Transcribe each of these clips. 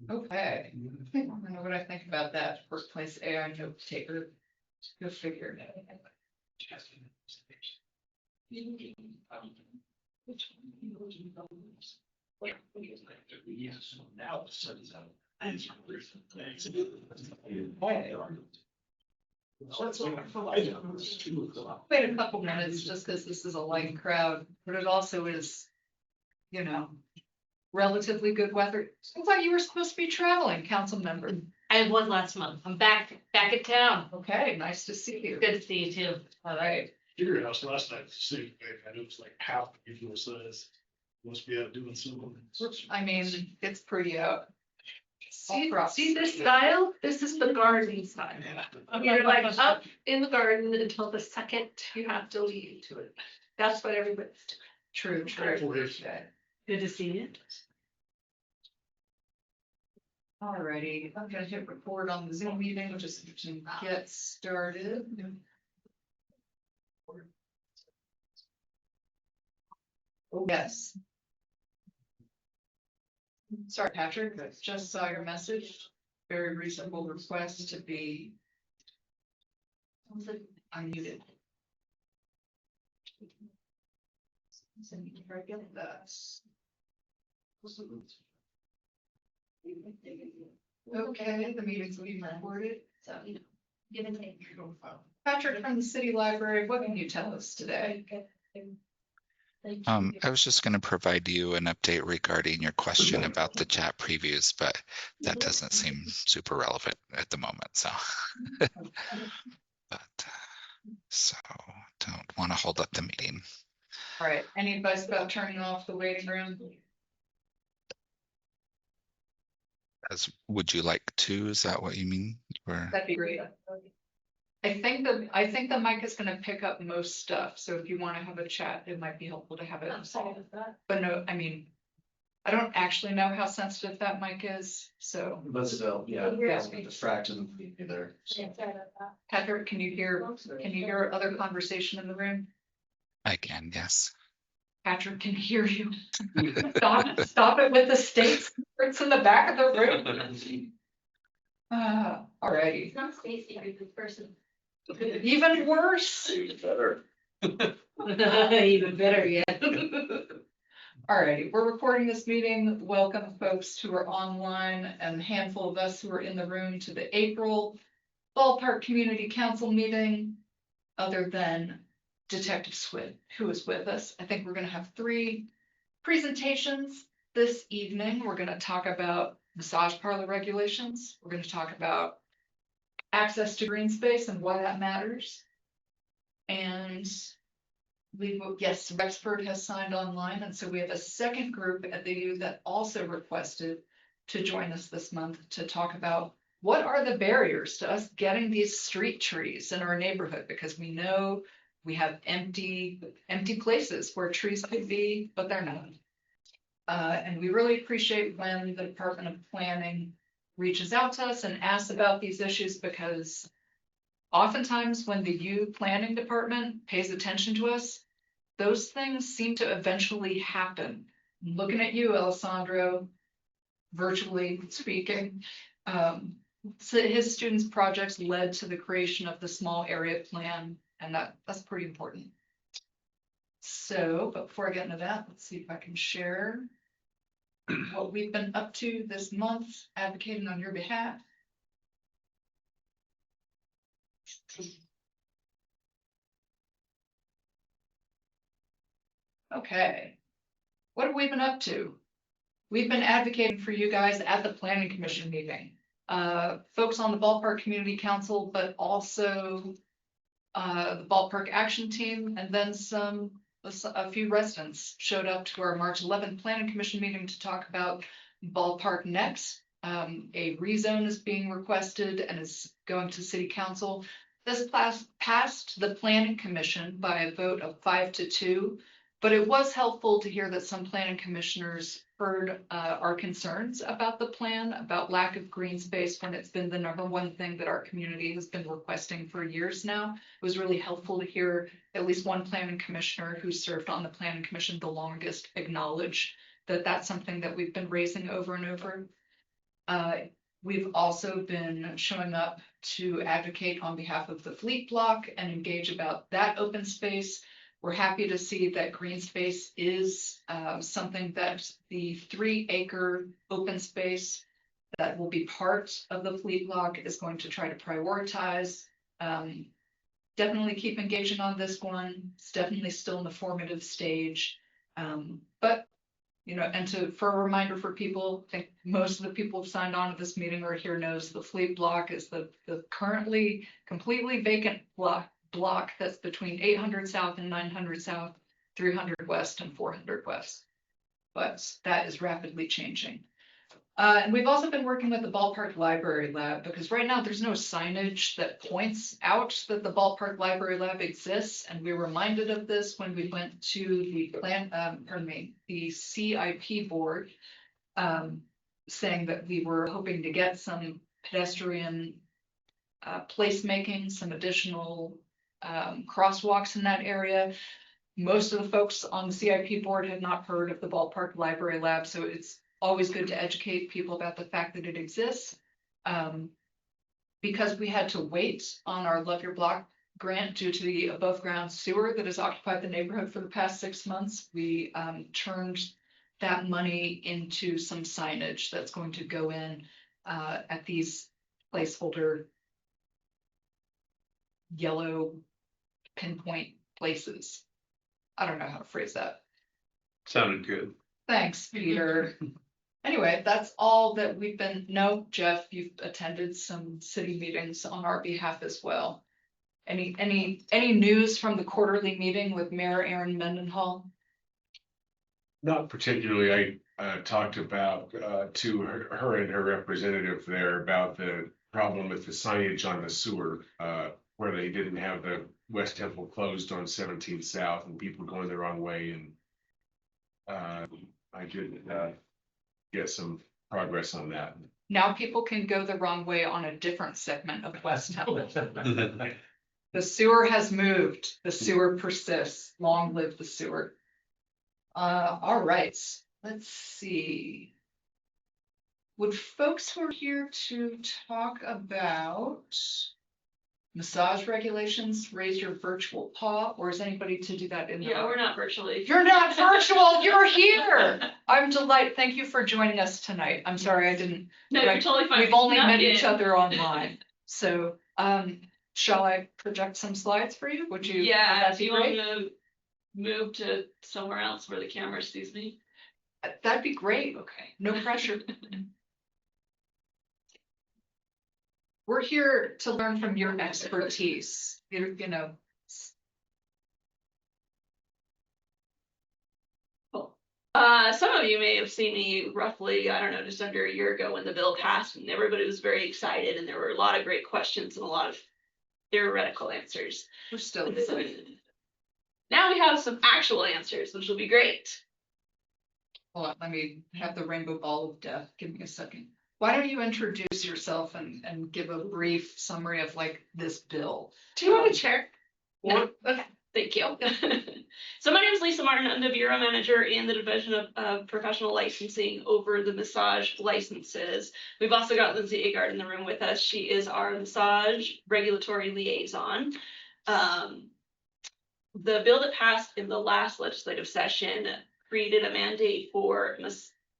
Okay, I don't know what I think about that workplace AI note taker. Go figure. Wait a couple minutes just because this is a light crowd, but it also is, you know, relatively good weather. I thought you were supposed to be traveling, council member. I was last month. I'm back in town. Okay, nice to see you. Good to see you too. All right. Your house last night, see, and it was like half the usual size. Must be out doing some. I mean, it's pretty out. See this style? This is the garden style. You're like up in the garden until the second you have to leave to it. That's what everybody's doing. True. Good to see you. Alrighty, I'm gonna hit record on the Zoom meeting, just to get started. Oh, yes. Sorry, Patrick, I just saw your message. Very reasonable request to be unmuted. So you can try to get that. Okay, the meeting's being recorded, so Give and take. Patrick from the city library, what can you tell us today? I was just going to provide you an update regarding your question about the chat previews, but that doesn't seem super relevant at the moment. So, so don't want to hold up the meeting. All right, any advice about turning off the waiting room? Would you like to? Is that what you mean? Or That'd be great. I think the mic is gonna pick up most stuff, so if you want to have a chat, it might be helpful to have it. But no, I mean, I don't actually know how sensitive that mic is, so. But still, yeah, distracted either. Patrick, can you hear other conversation in the room? I can, yes. Patrick can hear you. Stop it with the states. It's in the back of the room. Alrighty. It's not Stacy, it's this person. Even worse. Better. Even better, yeah. Alrighty, we're recording this meeting. Welcome folks who are online and a handful of us who are in the room to the April Ballpark Community Council meeting. Other than Detective Swid, who is with us. I think we're gonna have 3 presentations this evening. We're gonna talk about massage parlor regulations. We're gonna talk about access to green space and why that matters. And yes, Rexford has signed online, and so we have a second group at the U that also requested to join us this month to talk about what are the barriers to us getting these street trees in our neighborhood, because we know we have empty places where trees could be, but they're not. And we really appreciate when the Department of Planning reaches out to us and asks about these issues, because oftentimes when the U Planning Department pays attention to us, those things seem to eventually happen. I'm looking at you, Alessandro, virtually speaking. So his students' projects led to the creation of the small area plan, and that's pretty important. So, but before I get into that, let's see if I can share what we've been up to this month, advocating on your behalf. Okay, what have we been up to? We've been advocating for you guys at the Planning Commission meeting. Folks on the Ballpark Community Council, but also the Ballpark Action Team, and then a few residents showed up to our March 11th Planning Commission meeting to talk about Ballpark Next. A rezone is being requested and is going to City Council. This passed the Planning Commission by a vote of 5-2, but it was helpful to hear that some planning commissioners heard our concerns about the plan, about lack of green space, when it's been the #1 thing that our community has been requesting for years now. It was really helpful to hear at least one planning commissioner who served on the planning commission the longest acknowledge that that's something that we've been raising over and over. We've also been showing up to advocate on behalf of the fleet block and engage about that open space. We're happy to see that green space is something that the 3-acre open space that will be part of the fleet block is going to try to prioritize. Definitely keep engaging on this one. It's definitely still in the formative stage. But you know, and for a reminder for people, I think most of the people who've signed on to this meeting or here knows the fleet block is the currently completely vacant block that's between 800 South and 900 South, 300 West and 400 West. But that is rapidly changing. And we've also been working with the Ballpark Library Lab because right now there's no signage that points out that the Ballpark Library Lab exists. And we were reminded of this when we went to the the CIP board, saying that we were hoping to get some pedestrian placemaking, some additional crosswalks in that area. Most of the folks on the CIP board had not heard of the Ballpark Library Lab, so it's always good to educate people about the fact that it exists. Because we had to wait on our Love Your Block grant due to the above ground sewer that has occupied the neighborhood for the past 6 months, we turned that money into some signage that's going to go in at these placeholder yellow pinpoint places. I don't know how to phrase that. Sounded good. Thanks, Peter. Anyway, that's all that we've been. No, Jeff, you've attended some city meetings on our behalf as well. Any news from the quarterly meeting with Mayor Aaron Mendenhall? Not particularly. I talked about to her and her representative there about the problem with the signage on the sewer, where they didn't have the West Temple closed on 17 South and people going the wrong way. And I did get some progress on that. Now people can go the wrong way on a different segment of West Temple. The sewer has moved. The sewer persists. Long live the sewer. All right, let's see. Would folks who are here to talk about massage regulations raise your virtual paw, or is anybody to do that in the Yeah, we're not virtually. You're not virtual, you're here. I'm delighted. Thank you for joining us tonight. I'm sorry I didn't. No, you're totally fine. We've only Snuck met each in. other online. So, shall I project some slides for you? Would you? Yeah, would that do be you want great? to move to somewhere else where the camera sees me? That'd be great. Okay. No pressure. We're here to learn from your expertise. You know. Cool. Some of you may have seen me roughly, I don't know, just under a year ago when the bill passed and everybody was very excited and there were a lot of great questions and a lot of theoretical answers. We're still excited. Now we have some actual answers, which will be great. Hold on, let me have the rainbow ball of death. Give me a second. Why don't you introduce yourself and give a brief summary of like this bill? Do you want a chair? Or Okay, thank you. So my name is Lisa Martin. I'm the Bureau Manager in the Division of Professional Licensing over the massage licenses. We've also got Lindsay Agard in the room with us. She is our massage regulatory liaison. The bill that passed in the last legislative session created a mandate for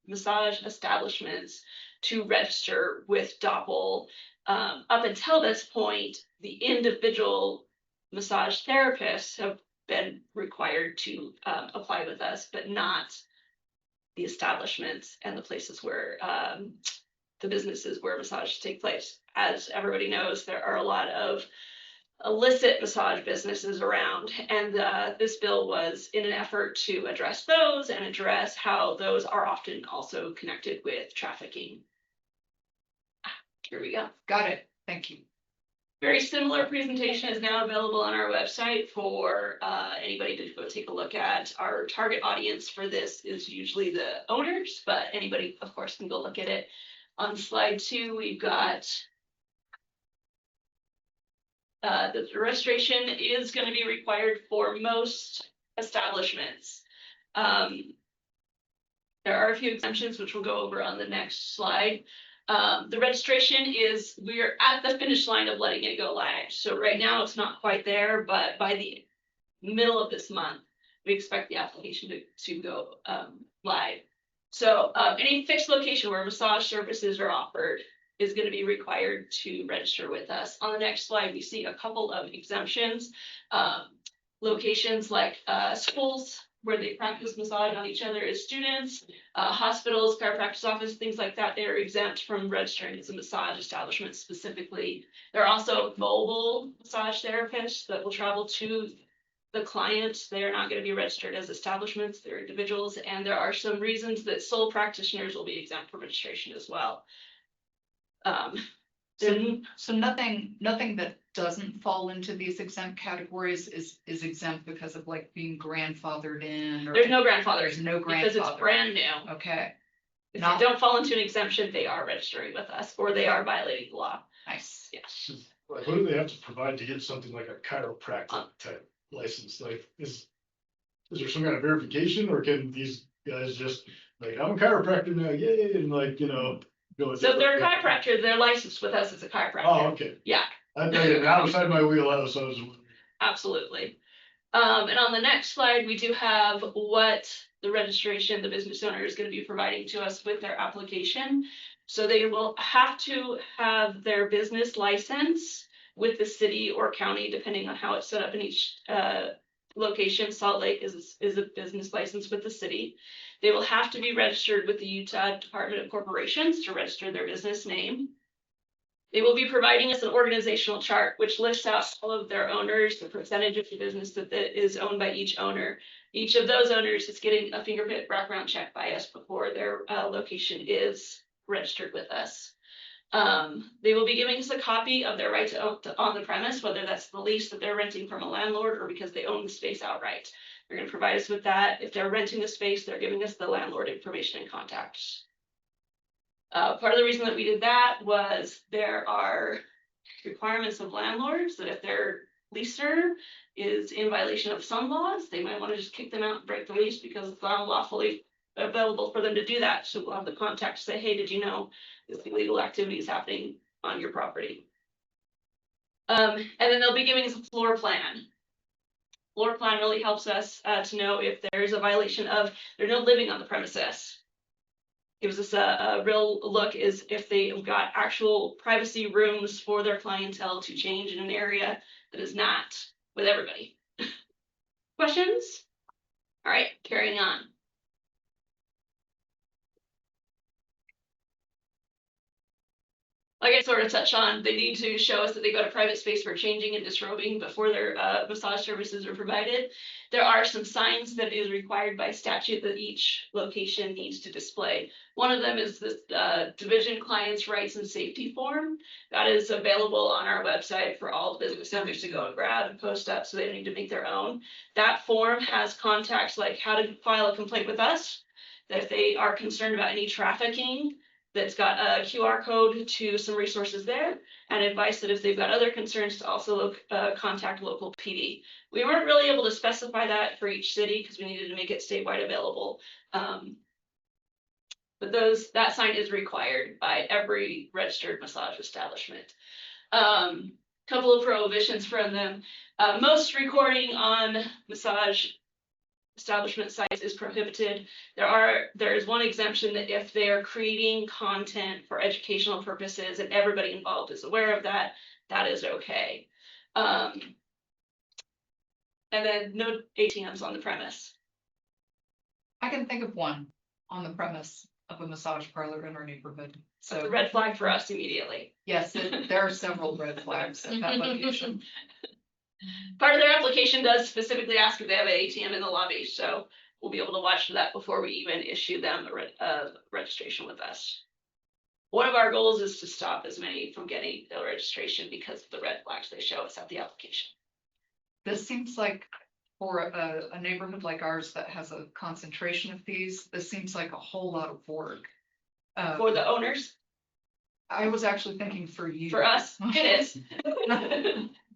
massage establishments to register with DOPL. Up until this point, the individual massage therapists have been required to apply with us, but not the establishments and the places where the businesses where massages take place. As everybody knows, there are a lot of illicit massage businesses around, and this bill was in an effort to address those and address how those are often also connected with trafficking. Here we go. got it. Thank you. Very similar presentation is now available on our website for anybody to go take a look at. Our target audience for this is usually the owners, but anybody, of course, can go look at it. On slide 2, we've got the registration is going to be required for most establishments. There are a few exemptions, which we'll go over on the next slide. The registration is, we're at the finish line of letting it go live. So right now it's not quite there, but by the middle of this month, we expect the application to go live. So any fixed location where massage services are offered is going to be required to register with us. On the next slide, we see a couple of exemptions. Locations like schools where they practice massage on each other as students, hospitals, chiropractic office, things like that, they're exempt from registering as a massage establishment specifically. There are also mobile massage therapists that will travel to the client. They're not going to be registered as establishments, they're individuals, and there are some reasons that sole practitioners will be exempt from registration as well. So nothing that doesn't fall into these exempt categories is exempt because of like being grandfathered in or. There's no grandfather. There's no Because it's grandfather. brand new. Okay, If Not- they don't fall into an exemption, they are registering with us, or they are violating the law. nice. Yes. Like, what do they have to provide to get something like a chiropractic type license? Like, is there some kind of verification, or can these guys just like, I'm a chiropractor now, yay, and like, you know, go. So if they're a chiropractor, they're licensed with us as a chiropractor. Oh, okay. Yeah. I tell you, outside my wheelhouse, I was. Absolutely. And on the next slide, we do have what the registration, the business owner is going to be providing to us with their application. So they will have to have their business license with the city or county, depending on how it's set up in each location. Salt Lake is a business license with the city. They will have to be registered with the Utah Department of Corporations to register their business name. They will be providing us an organizational chart, which lists out all of their owners, the percentage of the business that is owned by each owner. Each of those owners is getting a fingerprint background check by us before their location is registered with us. They will be giving us a copy of their right to own on the premise, whether that's the lease that they're renting from a landlord or because they own the space outright. They're going to provide us with that. If they're renting the space, they're giving us the landlord information and contacts. Part of the reason that we did that was there are requirements of landlords that if their leaser is in violation of some laws, they might want to just kick them out and break the lease because it's not lawfully available for them to do that. So we'll have the contact to say, hey, did you know this illegal activity is happening on your property? And then they'll be giving us a floor plan. Floor plan really helps us to know if there's a violation of they're no living on the premises. Gives us a real look is if they've got actual privacy rooms for their clientele to change in an area that is not with everybody. Questions? All right, carrying on. Like I sort of touched on, they need to show us that they got a private space for changing and disrobing before their massage services are provided. There are some signs that is required by statute that each location needs to display. One of them is this division clients rights and safety form that is available on our website for all business owners to go and grab and post up, so they don't need to make their own. That form has contacts like how to file a complaint with us, that if they are concerned about any trafficking, that's got a QR code to some resources there, and advice that if they've got other concerns to also contact local PD. We weren't really able to specify that for each city because we needed to make it statewide available. But that sign is required by every registered massage establishment. Couple of prohibitions from them. Most recording on massage establishment sites is prohibited. There is one exemption that if they are creating content for educational purposes and everybody involved is aware of that, that is okay. And then no ATMs on the premise. I can think of one on the premise of a massage parlor in our neighborhood. So So the red flag for us immediately. yes, there are several red flags at that location. Part of their application does specifically ask if they have an ATM in the lobby, so we'll be able to watch for that before we even issue them a registration with us. One of our goals is to stop as many from getting the registration because of the red flags they show us at the application. This seems like for a neighborhood like ours that has a concentration of these, this seems like a whole lot of work. For the owners, I was actually thinking for you. for us, it is.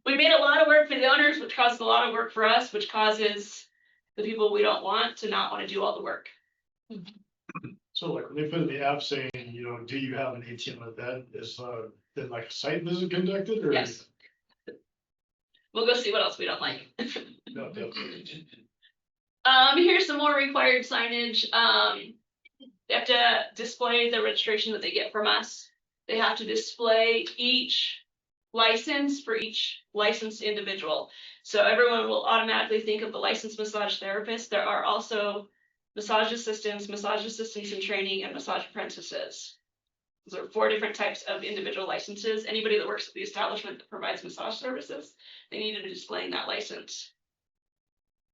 We made a lot of work for the owners, which causes a lot of work for us, which causes the people we don't want to not want to do all the work. So like when they put in the app saying, you know, do you have an ATM at that, is then like a site visit conducted or? Yes. We'll go see what else we don't like. No, no. Here's some more required signage. They have to display the registration that they get from us. They have to display each license for each licensed individual. So everyone will automatically think of the licensed massage therapist. There are also massage assistants in training, and massage apprentices. Those are 4 different types of individual licenses. Anybody that works at the establishment that provides massage services, they need to be displaying that license.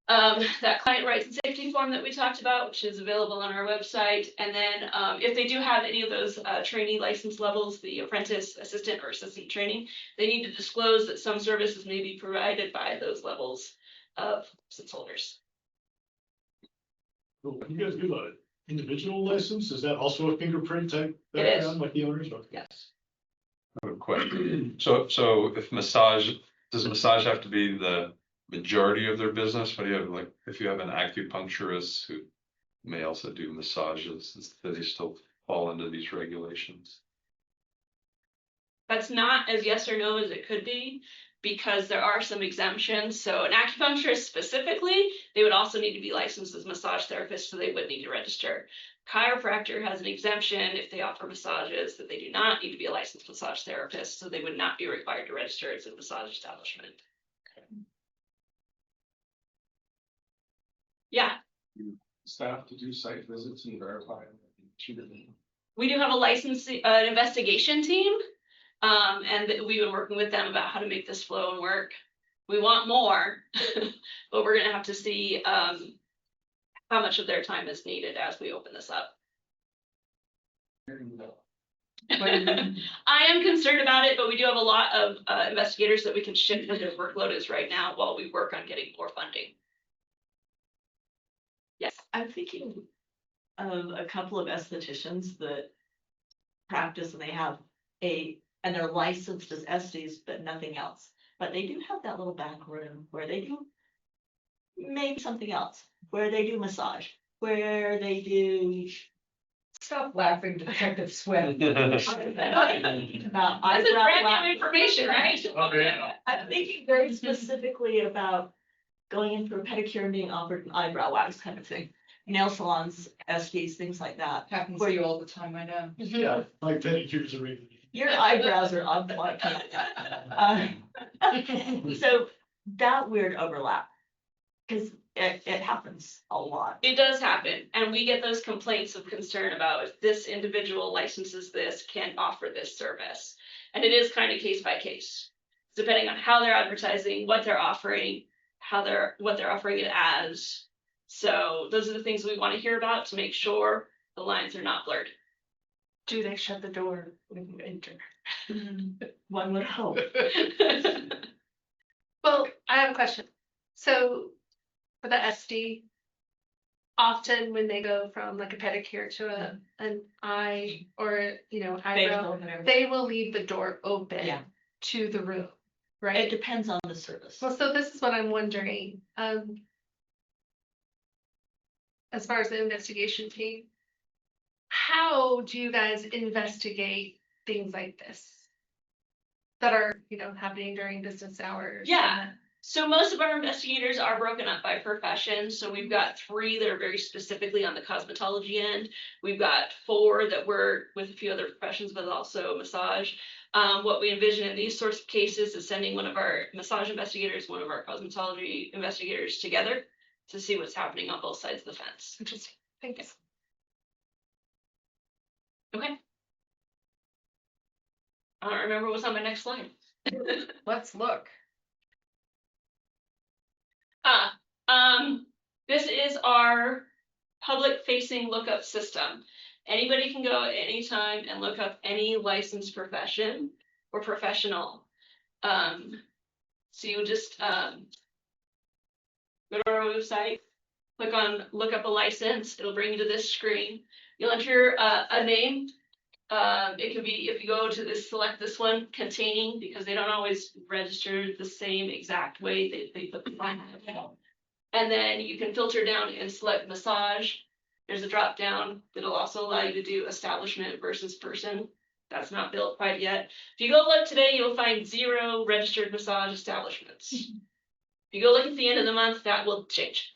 That client rights and safety form that we talked about, which is available on our website. And then if they do have any of those trainee license levels, the apprentice, assistant, or assistant training, they need to disclose that some services may be provided by those levels of license holders. Cool. When you guys give a individual license, is that also a fingerprint type It is. background like the owners? Yes. I have a question. So if does massage have to be the majority of their business? What do you have, like, if you have an acupuncturist who may also do massages, do they still fall into these regulations? That's not as yes or no as it could be, because there are some exemptions. So an acupuncturist specifically, they would also need to be licensed as massage therapists, so they would need to register. Chiropractor has an exemption if they offer massages, that they do not need to be a licensed massage therapist, so they would not be required to register as a massage establishment. Yeah, Staff to do site visits and verify. we do have a an investigation team. And we've been working with them about how to make this flow and work. We want more, but we're gonna have to see how much of their time is needed as we open this up. I am concerned about it, but we do have a lot of investigators that we can shift where their workload is right now while we work on getting more funding. Yes. I'm thinking of a couple of estheticians that practice and they have and they're licensed as esties, but nothing else. But they do have that little back room where they do maybe something else, where they do massage, where they do. Stop laughing, Detective Sweat. This is brand new information, right? Oh, yeah. I'm thinking very specifically about going in for a pedicure and being offered an eyebrow wax kind of thing. Nail salons, esties, things like that. Happens to you all the time, I know. Yeah, like pedicures are regular. Your eyebrows are on point. So that weird overlap, because it happens a lot. It does happen, and we get those complaints of concern about if this individual licenses this, can't offer this service. And it is kind of case by case, depending on how they're advertising, what they're offering, what they're offering it as. So those are the things we want to hear about to make sure the lines are not blurred. Do they shut the door when you enter? One would hope. Well, I have a question. So for the SD, often when they go from like a pedicure to an eye or, eyebrow, they will leave the door open Yeah. to the room, It right? depends on the service. Well, so this is what I'm wondering. As far as the investigation team, how do you guys investigate things like this that are, happening during business hours? Yeah. So most of our investigators are broken up by profession. So we've got 3 that are very specifically on the cosmetology end. We've got 4 that work with a few other professions, but also massage. What we envision in these sorts of cases is sending one of our massage investigators, one of our cosmetology investigators together to see what's happening on both sides of the fence. Interesting. Thanks. Okay. I don't remember what's on my next slide. Let's look. This is our public facing lookup system. Anybody can go at any time and look up any licensed profession or professional. So you just go to our website, click on look up a license, it'll bring you to this screen. You'll enter a name. It could be, if you go to this, select this one, containing, because they don't always register the same exact way they put the line. And then you can filter down and select massage. There's a drop down that'll also allow you to do establishment versus person. That's not built quite yet. If you go look today, you'll find 0 registered massage establishments. If you go look at the end of the month, that will change.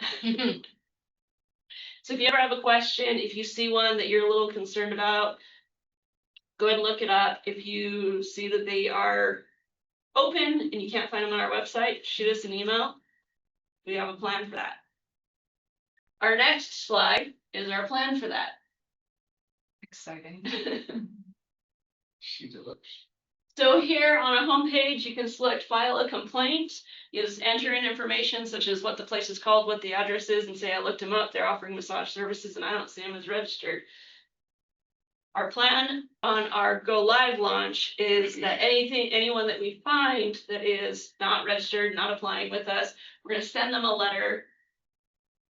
So if you ever have a question, if you see one that you're a little concerned about, go ahead and look it up. If you see that they are open and you can't find them on our website, shoot us an email. We have a plan for that. Our next slide is our plan for that. Exciting. She did it. So here on a homepage, you can select file a complaint. You just enter in information such as what the place is called, what the address is, and say, I looked them up, they're offering massage services and I don't see them as registered. Our plan on our go live launch is that anyone that we find that is not registered, not applying with us, we're gonna send them a letter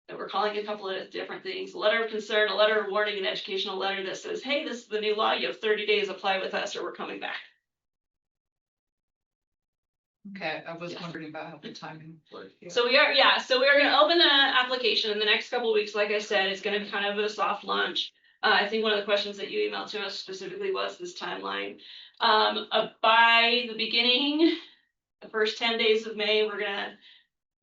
that we're calling a couple of different things, a letter of concern, a letter of warning, an educational letter that says, hey, this is the new law, you have 30 days, apply with us or we're coming back. Okay, I was Yes. wondering about how the timing worked. Yeah. So we are gonna open the application in the next couple of weeks. Like I said, it's gonna be kind of a soft launch. I think one of the questions that you emailed to us specifically was this timeline. By the beginning, the first 10 days of May, we're gonna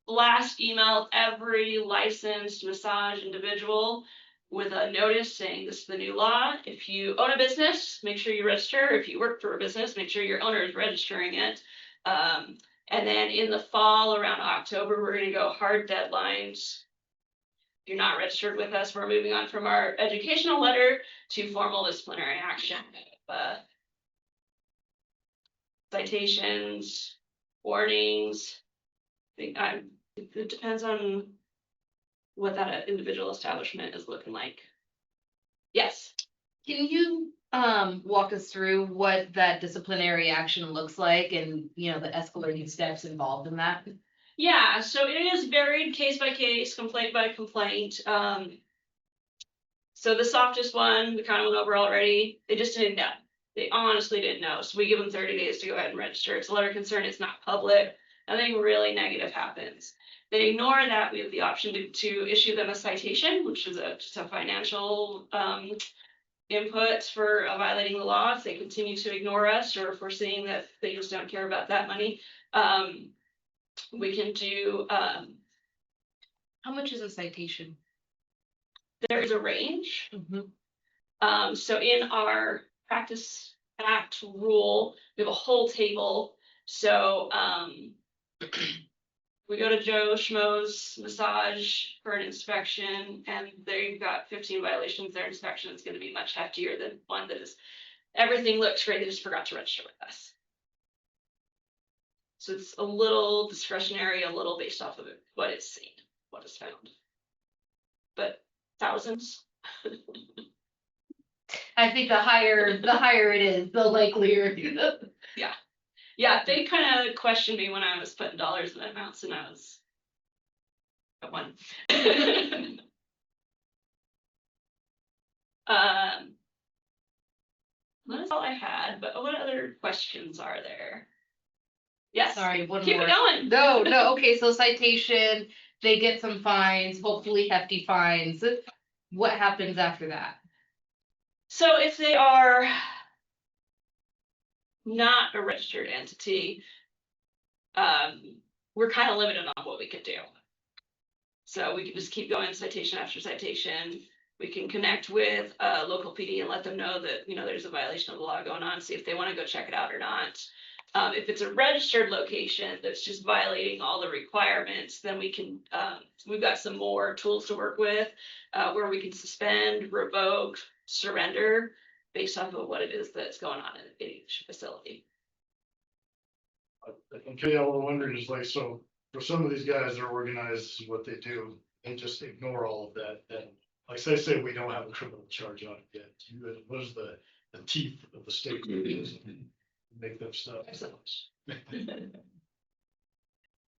blast email every licensed massage individual with a notice saying this is the new law. If you own a business, make sure you register. If you work for a business, make sure your owner is registering it. And then in the fall, around October, we're gonna go hard deadlines. If you're not registered with us, we're moving on from our educational letter to formal disciplinary action. Citations, warnings. It depends on what that individual establishment is looking like. Yes. Can you walk us through what that disciplinary action looks like and, you know, the escalating steps involved in that? Yeah, so it is varied case by case, complaint by complaint. So the softest one, we kind of went over already. They just didn't know. They honestly didn't know. So we give them 30 days to go ahead and register. It's a letter of concern. It's not public. Nothing really negative happens. They ignore that. We have the option to issue them a citation, which is just a financial input for violating the law. If they continue to ignore us, or if we're seeing that they just don't care about that money, we can do. How much is a citation? There's a range. Mm-hmm. So in our Practice Act rule, we have a whole table. So we go to Joe Schmo's massage for an inspection, and they've got 15 violations. Their inspection is going to be much heftier than one that is everything looks great. They just forgot to register with us. So it's a little discretionary, a little based off of what it's seen, what is found. But thousands. I think the higher it is, the likelier. Yeah, they kind of questioned me when I was putting dollars in amounts, and I was at one. That's all I had, but what other questions are there? Yes. Sorry, one Keep more. it going. No. Okay, so citation, they get some fines, hopefully hefty fines. What happens after that? So if they are not a registered entity, we're kind of limited on what we can do. So we can just keep going citation after citation. We can connect with local PD and let them know that, you know, there's a violation of the law going on, see if they want to go check it out or not. If it's a registered location that's just violating all the requirements, then we can, we've got some more tools to work with where we can suspend, revoke, surrender based off of what it is that's going on in each facility. Okay, I was wondering is like, so for some of these guys, they're organized, what they do, and just ignore all of that. And like say we don't have a criminal charge on it yet. What is the teeth of the state? Make them stop. We're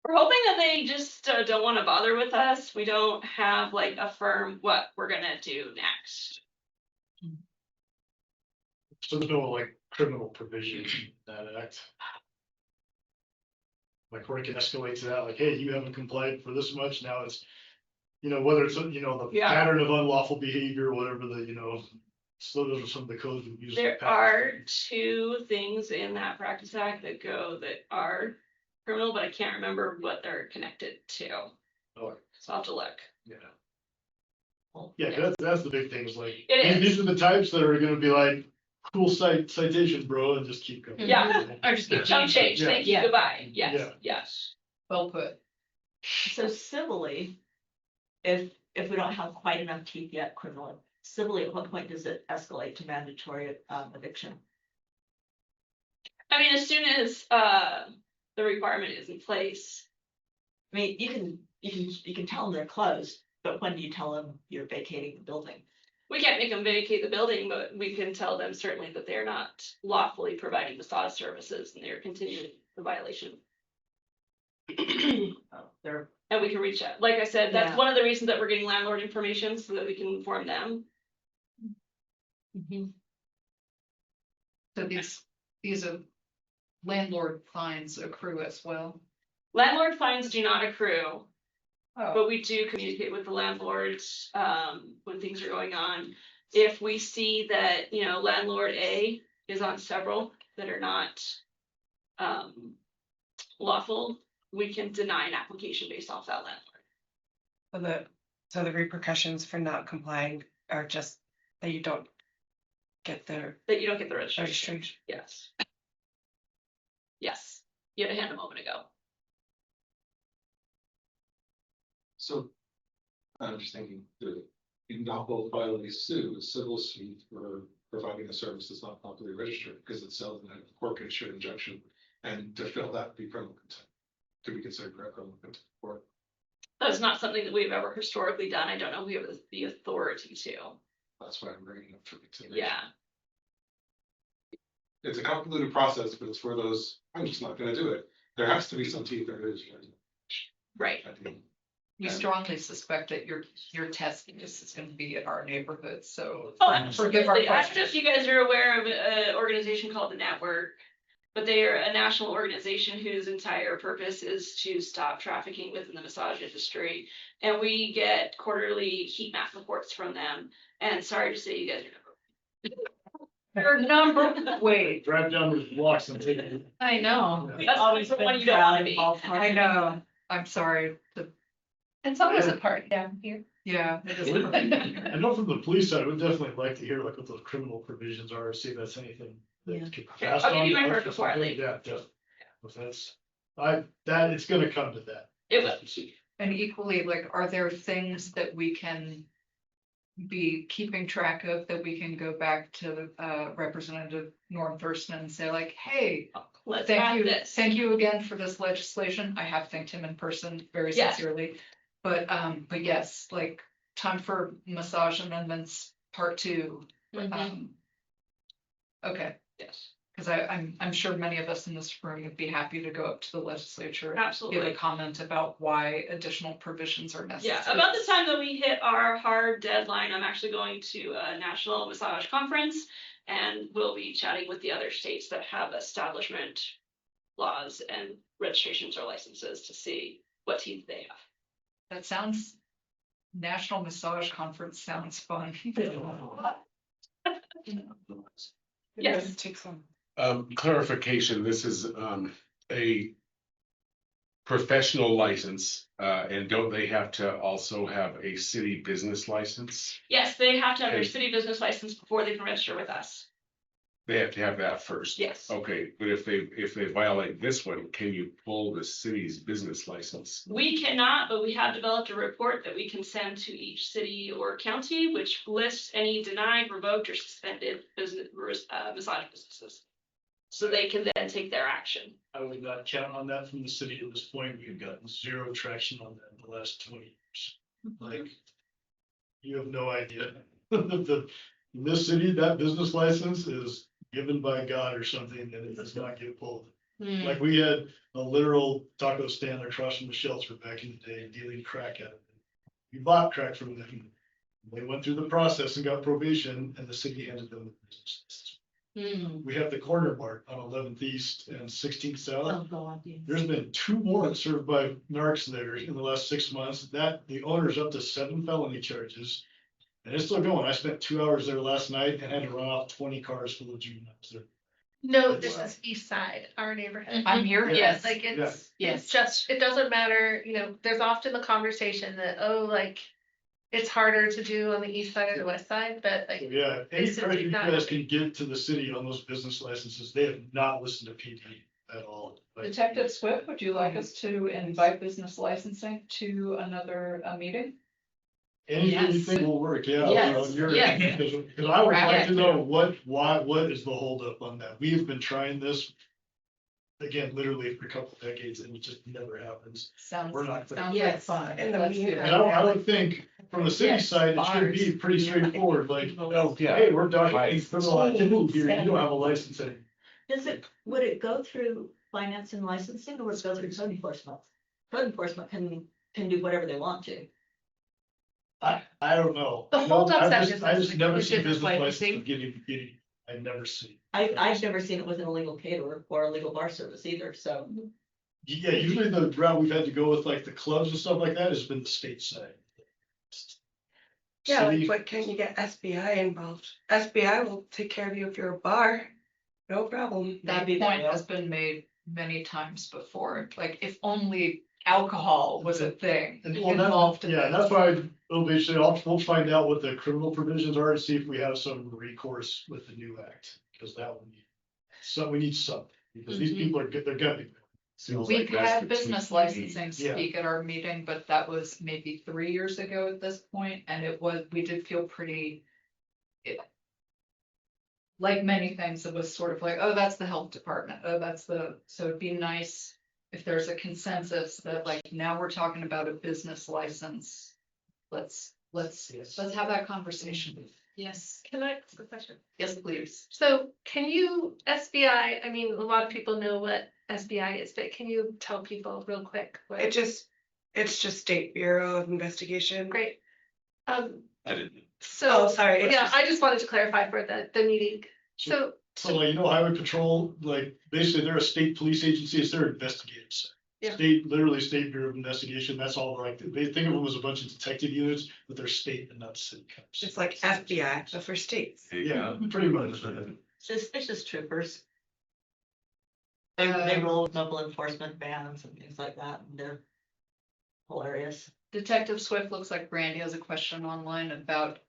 hoping that they just don't want to bother with us. We don't have like a firm what we're gonna do next. So there's no like criminal provision in that act. Like where it can escalate to that, like, hey, you haven't complied for this much, now it's you know, whether it's, you know, the Yeah. pattern of unlawful behavior, whatever the, you know, so those are some of the codes we use. There are 2 things in that practice act that are criminal, but I can't remember what they're connected to. Oh. So I'll have to look. Yeah. Yeah, that's the big thing is like, It these are the types that are gonna be like, cool citation, bro, and just keep going. Yeah. Or just keep Chunk change, Yeah. thank you, Yeah. goodbye, yes, Yeah. yes. Well put. So civilly, if we don't have quite enough teeth yet criminally, civilly, at what point does it escalate to mandatory eviction? I mean, as soon as the requirement is in place, I mean, you can tell them they're closed, but when do you tell them you're vacating the building? we can't make them vacate the building, but we can tell them certainly that they're not lawfully providing massage services and they're continuing the violation. They're And we can reach out, like I said, that's Yeah. one of the reasons that we're getting landlord information so that we can inform them. So these are landlord fines accrue as well. Landlord fines do not accrue, Oh, but we do communicate with the landlords when things are going on. If we see that, you know, landlord A is on several that are not lawful, we can deny an application based off that landlord. So the repercussions for not complying are just that you don't get the That you don't get the registration. registration. Yes. Yes, you had a hand a moment ago. So I'm just thinking, you can not voluntarily sue a civil suit for providing a service that's not properly registered because it's held in a court-issued injunction, and to fill that be criminal contempt, to be considered criminal contempt for. That's not something that we've ever historically done. I don't know if we have the authority to. That's why I'm bringing it up for consideration. Yeah, It's a complicated process, but it's for those, I'm just not gonna do it. There has to be some teeth there is. right. we strongly suspect that your testing is gonna be in our neighborhood, so. Oh, Forgive our absolutely. I don't know question. if you guys are aware of an organization called the Network, but they are a national organization whose entire purpose is to stop trafficking within the massage industry. And we get quarterly heat map reports from them. And sorry to say, you guys Your number, wait, Drive down those blocks and take it. I know, We've That's always the been one you don't wanna proud be. of Ballpark. I know, I'm sorry, It's always a party down here. yeah, it is. I know from the police side, I would definitely like to hear like what those criminal provisions are, see if that's anything. that Yeah. could be Okay, passed I'll give you on my to word us or before I something. leave. Yeah, just, if that's, it's gonna come to that. It will. And equally, like, are there things that we can be keeping track of that we can go back to Representative Norm Thurston and say like, hey, Let's thank add you, this. thank you again for this legislation. I have thanked him in person very Yes. sincerely. But yes, like, time for massage amendments, part 2. Mhm. Okay, Yes, because I'm sure many of us in this room would be happy to go up to the legislature and give absolutely. a comment about why additional provisions are necessary. Yeah, about the time that we hit our hard deadline, I'm actually going to a national massage conference. And we'll be chatting with the other states that have establishment laws and registrations or licenses to see what teeth they have. That sounds, National Massage Conference sounds fun. Yes. Take some. Clarification, this is a professional license, and don't they have to also have a city business license? Yes, they have to have their Okay. city business license before they can register with us. They have to have that first. Yes. Okay, but if they violate this one, can you pull the city's business license? We cannot, but we have developed a report that we can send to each city or county, which lists any denied, revoked, or suspended business massage businesses. So they can then take their action. I would not count on that from the city at this point. We've gotten zero traction on that in the last 20 years. Like, you have no idea. In this city, that business license is given by God or something, and it does not get pulled. Like, we had a literal taco stand across from the shelter back in the day dealing crack at it. We bought crack from them. They went through the process and got probation, and the city handed them the business license. We have the corner mart on 11th East and 16th South. Oh, God, yes. There's been 2 warrants served by narcs there in the last 6 months. That the owner's up to 7 felony charges. And it's still going. I spent 2 hours there last night and had to run off 20 cars full of juveniles there. No, this is east side, our neighborhood. I'm here, yes. Like it's Yes. just, it doesn't matter, you know, there's often the conversation that, oh, like, it's harder to do on the east side or the west side, but So like, yeah, any This is pressure you not guys can get to the city on those business licenses, they have not listened to PD at all. But- Detective Swift, would you like us to invite business licensing to another meeting? Anything you Yes. think will work, yeah. Yes, on your yes. end, because I would like Yes. to know what is the holdup on that? We have been trying this. Again, literally for a couple of decades and it just never happens. Sounds We're not- like Yes. fun. In the Let's do meeting. And that. I would think from the city Yes, side, it should be bars. pretty straightforward, like, Oh, yeah. hey, we're documenting criminal activity here, you don't have a license anymore. Would it go through finance and licensing or would it go through code enforcement? Code enforcement can do whatever they want to. I don't know. The holdups I that just- I just business- never with see business business licensing. licenses getting, I never see. I've never seen it with an illegal caterer or a legal bar service either, so. Yeah, usually the route we've had to go with like the clubs and stuff like that has been the state side. Yeah, like, City- what can you get SBI involved? SBI will take care of you if you're a bar, no problem. That Maybe they point will. has been made many times before, like if only alcohol was a thing And well, involved in yeah, this. that's why it'll be, we'll find out what the criminal provisions are and see if we have some recourse with the new act, because that would need. So we need something, because these people are good, they're gonna be. Feels We've like that's had the business TPD. licensing Yeah. speak at our meeting, but that was maybe 3 years ago at this point, and we did feel pretty. Like many things, it was sort of like, oh, that's the health department, so it'd be nice if there's a consensus that like, now we're talking about a business license. Let's have that conversation. Yes. Can I ask a question? Yes, please. So can you, SBI, I mean, a lot of people know what SBI is, but can you tell people real quick? what- It's just State Bureau of Investigation. Great. I didn't. So, Oh, sorry. it's yeah, just- I just wanted to clarify for the meeting. So, So like, highway patrol, like, basically they're a state police agency, it's their investigators. Yeah. Literally State Bureau of Investigation, that's all like, they think of them as a bunch of detective units, but they're state and not city cops. It's like FBI, but for states. Yeah, pretty much. It's just troopers. They roll with mobile enforcement vans and things like that, and they're hilarious. Detective Swift looks like Brandy has a question online about,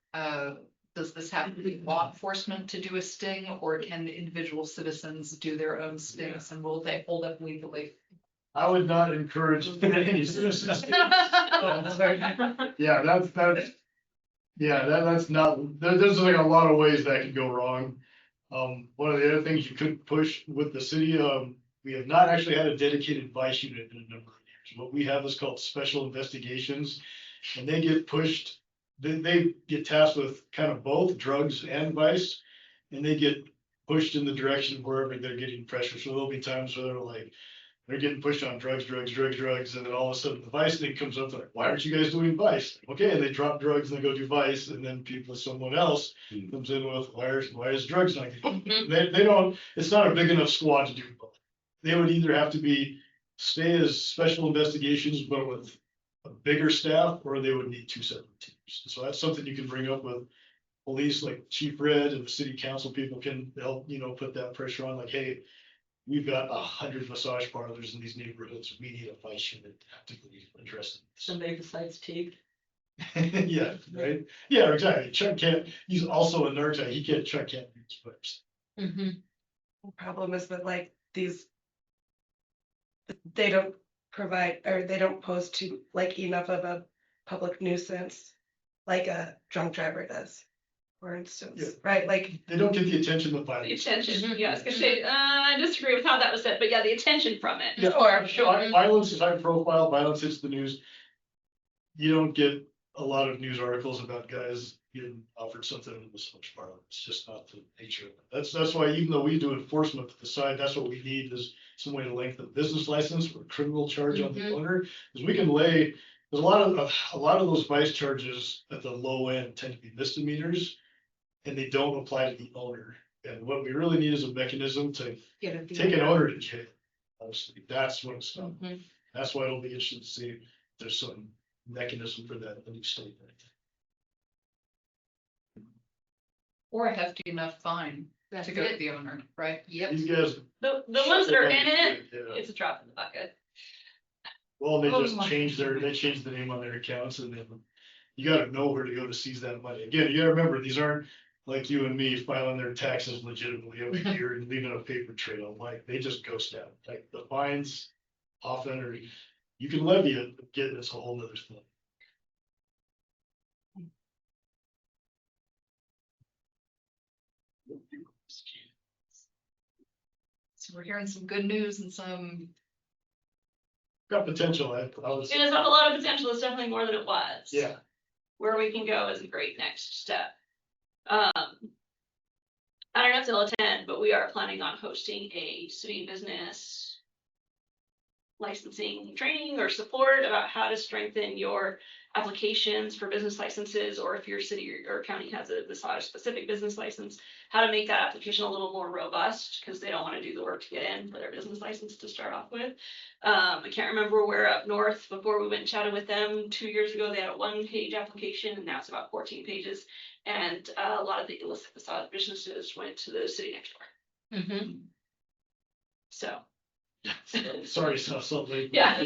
does this have to be law enforcement to do a sting, or can individual citizens do their own stings, and will they hold up legally? I would not encourage any citizens. Yeah, that's not, there's like a lot of ways that could go wrong. One of the other things you could push with the city, we have not actually had a dedicated vice unit in a number of years. What we have is called special investigations, and they get pushed, they get tasked with kind of both drugs and vice, and they get pushed in the direction wherever they're getting pressure. So there'll be times where they're getting pushed on drugs, and then all of a sudden the vice thing comes up, they're like, why aren't you guys doing vice? Okay, and they drop drugs and they go do vice, and then someone else comes in with, why is drugs not getting? They don't, it's not a big enough squad to do both. They would either have to stay as special investigations, but with a bigger staff, or they would need 2 separate teams. So that's something you can bring up with police, like Chief Red and the city council people can help, put that pressure on, like, hey, we've got 100 massage parlors in these neighborhoods. We need a vice unit actively addressing Somebody besides Teague. this. Yeah, right. Yeah, exactly. Chuck can't. He's also a nerd guy. Chuck can't use pipes. Mm-hmm. The problem is that like these, they don't provide, or they don't pose to like enough of a public nuisance like a drunk driver does, for instance, Yeah. right? Like, They don't get the attention that The violence. attention, yeah, I was gonna say, I disagree with how that was said, but yeah, the attention from it. Yeah, Sure. violence is high profile. Violence hits the news. You don't get a lot of news articles about guys getting offered something in the massage parlor. It's just not the nature of it. That's why even though we do enforcement at the side, that's what we need is some way to link the business license or criminal charge on the owner. Because we can there's a lot of those vice charges at the low end tend to be misdemeanors, and they don't apply to the owner. And what we really need is a mechanism to Get it. take an owner to jail. Honestly, that's what it's done. Mhm. That's why it'll be interesting to see if there's some mechanism for that in the new state. Or a hefty enough fine That's to go to it. the owner, right? Yep. These guys. The ones that are in it, Yeah. it's a drop in the bucket. Well, they Oh just my. changed the name on their accounts and then you gotta know where to go to seize that money. Again, you gotta remember, these aren't like you and me filing their taxes legitimately every year and leaving a paper trail. Like, they just ghost out. Like, the fines often are, you can levy it, but get this a whole nother thing. So we're hearing some good news and some, Got potential, I was, It has got a lot of potential. It's definitely more than it was. yeah. Where we can go is a great next step. I don't know if they'll attend, but we are planning on hosting a city business licensing training or support about how to strengthen your applications for business licenses, or if your city or county has a massage specific business license, how to make that application a little more robust, because they don't want to do the work to get in for their business license to start off with. I can't remember where up north, before we went and chatted with them 2 years ago, they had a 1-page application, and now it's about 14 pages. And a lot of the illicit massage businesses went to the city next door. Mhm. So. Sorry, something. Yeah.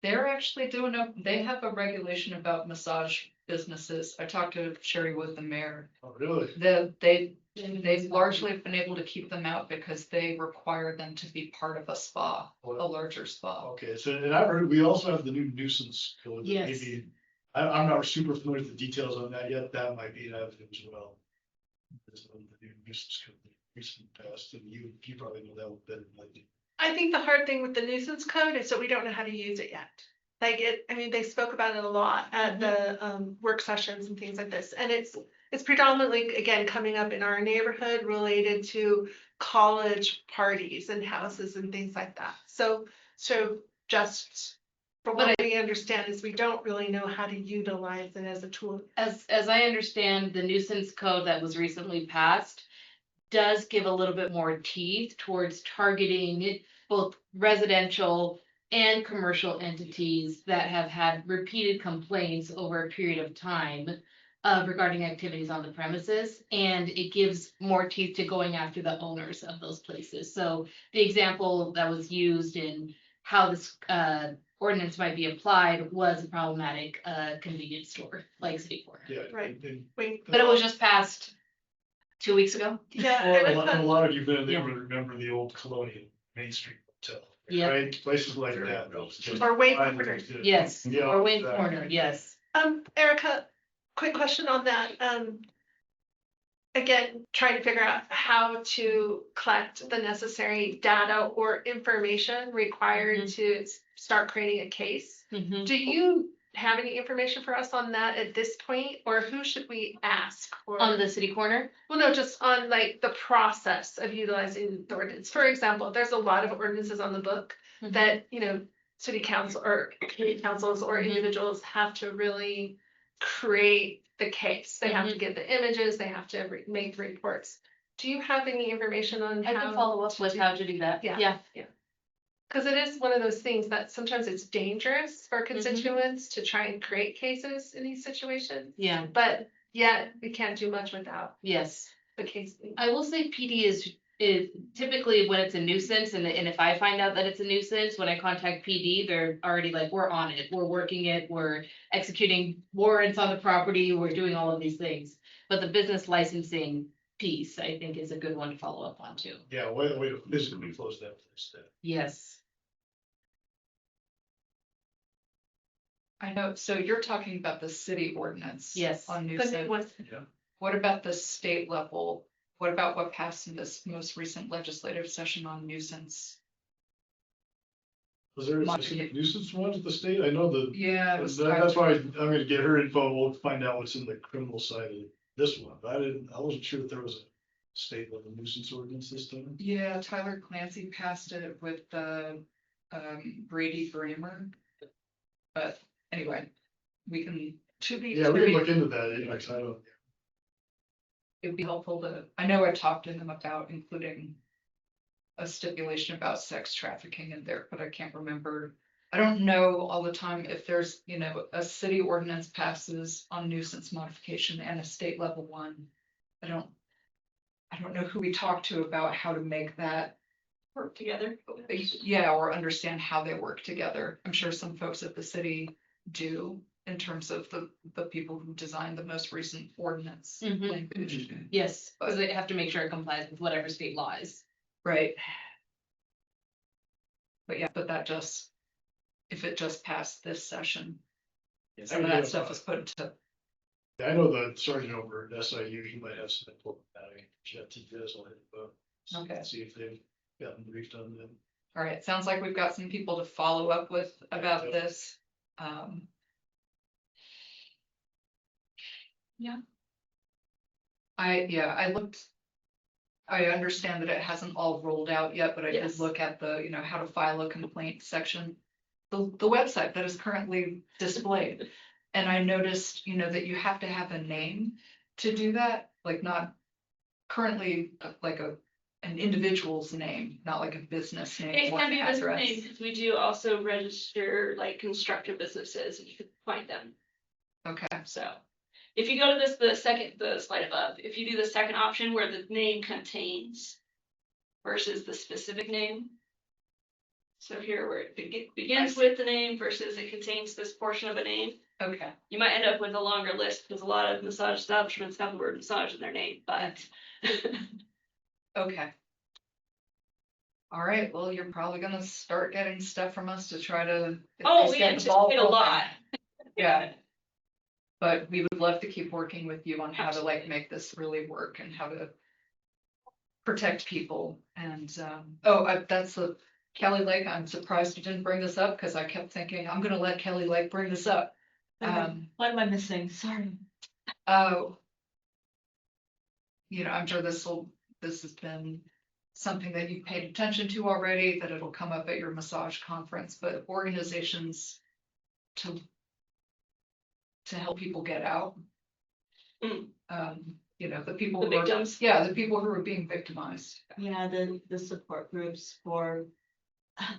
they're actually doing they have a regulation about massage businesses. I talked to Sherry Wood, the mayor. Oh, really? They've largely been able to keep them out because they require them to be part of a spa, a larger spa. Okay, so, and I've heard, we also have the new nuisance code. That Yes. Maybe, I'm not super familiar with the details on that yet, that might be an avenue as well. This one, the new nuisance code that recently passed, and you probably know that one better than I do. I think the hard thing with the nuisance code is that we don't know how to use it yet. Like I mean, they spoke about it a lot at the work sessions and things like this, and it's predominantly, again, coming up in our neighborhood related to college parties and houses and things like that. So just from what we understand is we don't really know how to utilize it as a tool. As I understand, the nuisance code that was recently passed does give a little bit more teeth towards targeting both residential and commercial entities that have had repeated complaints over a period of time regarding activities on the premises, and it gives more teeth to going after the owners of those places. So the example that was used in how this ordinance might be applied was a problematic convenience store like City Corner. Yeah. Right. And- But it was just passed 2 weeks ago. Yeah. Well, and a lot of you been able to remember the old Colonial Main Street Hotel. Yeah. Right, places like Very that. well. Or Wayne Fine, Corner. Yes, Yeah, or Wayne exactly. Corner, yes. Erica, quick question on that. Again, trying to figure out how to collect the necessary data or information required to start creating a case. Mhm. Do you have any information for us on that at this point, or who should we ask for? On the City Corner? Well, no, just on like the process of utilizing the ordinance. For example, there's a lot of ordinances on the book Mhm. that, city council or community councils or Mhm. individuals have to really create the case. They have to Mhm. get the images, they have to make reports. Do you have any information on I how? can follow up to with do- how to do that. Yeah. Cause it is one of those things that sometimes it's dangerous for constituents to try and create cases in these situations, Yeah, but yet we can't do much without yes. the case. I will say PD is typically when it's a nuisance, and if I find out that it's a nuisance, when I contact PD, they're already like, we're on it, we're working it, we're executing warrants on the property, we're doing all of these things. But the business licensing piece, I think, is a good one to follow up on too. Yeah, way to physically close that place down. Yes. I know, so you're talking about the city ordinance. Yes. On The new nuisance. one. What about the state level? What about what passed in this most recent legislative session on nuisance? Was there a specific nuisance one at the state? I know Yeah, it was that's why I'm gonna get her info. We'll find out what's in the criminal side of this one. I wasn't sure if there was a state level nuisance ordinance this time. Yeah, Tyler Clancy passed it with Brady Bramer. But anyway, we can. Yeah, we can look into that. I don't. it'd be helpful to, I know I talked to them about including a stipulation about sex trafficking in there, but I can't remember. I don't know all the time if there's, you know, a city ordinance passes on nuisance modification and a state level one. I don't know who we talked to about how to make that, Work together. yeah, or understand how they work together. I'm sure some folks at the city do in terms of the people who designed the most recent ordinance Mhm. language. Yes, because they have to make sure it complies with whatever state law is. Right. But yeah, but that just, if it just passed this session, some of that stuff is put into, I know the sergeant over at SIU, he might have some input on that. I can chat to you guys later, but Okay. see if they've gotten briefed on them. all right, sounds like we've got some people to follow up with about Yep. this. Yeah. I looked. I understand that it hasn't all rolled out yet, but I did Yes. look at the, you know, how to file a complaint section. The website that is currently displayed. And I noticed, you know, that you have to have a name to do that, like not currently like an individual's name, not like a business name. It or can be a business address. name, because we do also register like constructive businesses, and you can find them. Okay, So if you go to the slide above, if you do the second option where the name contains versus the specific name. So here where it begins with the name versus it contains this portion of a name, okay, you might end up with a longer list because a lot of massage establishments have the word massage in their name, but. okay. All right, well, you're probably gonna start getting stuff from us to try to. at Oh, least we get the ball anticipate a rolling. lot. Yeah. But we would love to keep working with you on how to like make this really work and how to protect people and, that's the Kelly Lake. I'm surprised you didn't bring this up because I kept thinking, I'm gonna let Kelly Lake bring this up. What am I missing? Sorry. Oh. You know, I'm sure this has been something that you've paid attention to already, that it'll come up at your massage conference, but organizations to help people get out. Mm. You know, the people The who are, victims. yeah, the people who are being victimized. Yeah, the support groups for,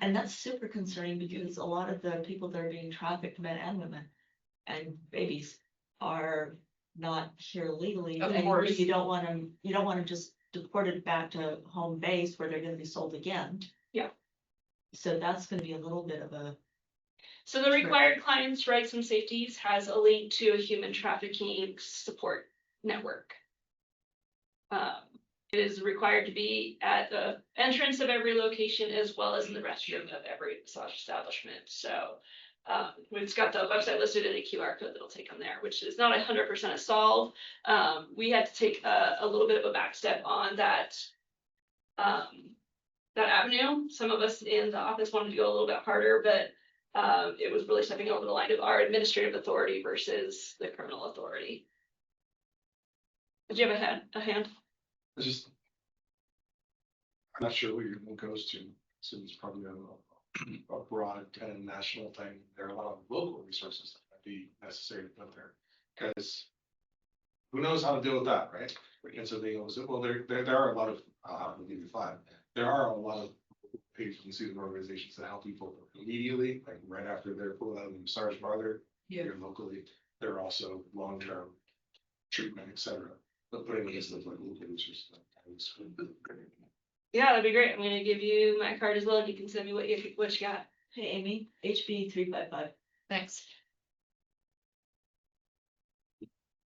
and that's super concerning because a lot of the people that are being trafficked, men and women and babies, are not here legally. Of And course. you don't want them just deported back to home base where they're gonna be sold again. Yeah. So that's gonna be a little bit of a, So the required clients' rights and safeties has a link to a human trafficking support network. It is required to be at the entrance of every location as well as in the restroom of every massage establishment. So we've got the website listed in a QR code that'll take them there, which is not 100% a solve. We had to take a little bit of a back step on that avenue. Some of us in the office wanted to go a little bit harder, but it was really stepping over the line of our administrative authority versus the criminal authority. Did you have a hand? It's just. I'm not sure what your link goes to, so it's probably a broad kind of national thing. There are a lot of local resources that might be necessary to put there. Because who knows how to deal with that, right? And so they always, well, there are a lot of, I'll give you 5. There are a lot of agencies and organizations that help people immediately, like right after they're pulled out of the massage parlor. Yeah. Here locally, there are also long-term treatment, et cetera. But putting these like local resources. Yeah, that'd be great. I'm gonna give you my card as well, and you can send me what you got. hey, Amy, HB 355. Thanks.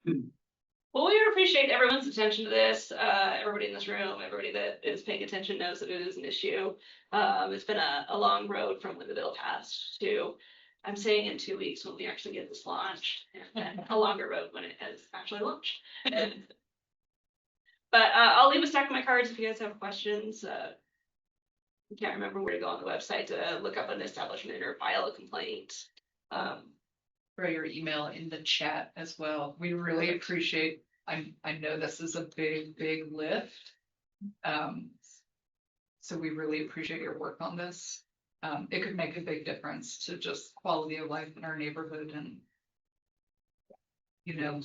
Well, we appreciate everyone's attention to this. Everybody in this room, everybody that is paying attention knows that it is an issue. It's been a long road from when the bill passed to, I'm saying in 2 weeks when we actually get this launched, and a longer road when it has actually launched. But I'll leave a stack of my cards if you guys have questions. I can't remember where to go on the website to look up an establishment or file a complaint. Throw your email in the chat as well. We really appreciate, I know this is a big lift. So we really appreciate your work on this. It could make a big difference to just quality of life in our neighborhood and, you know,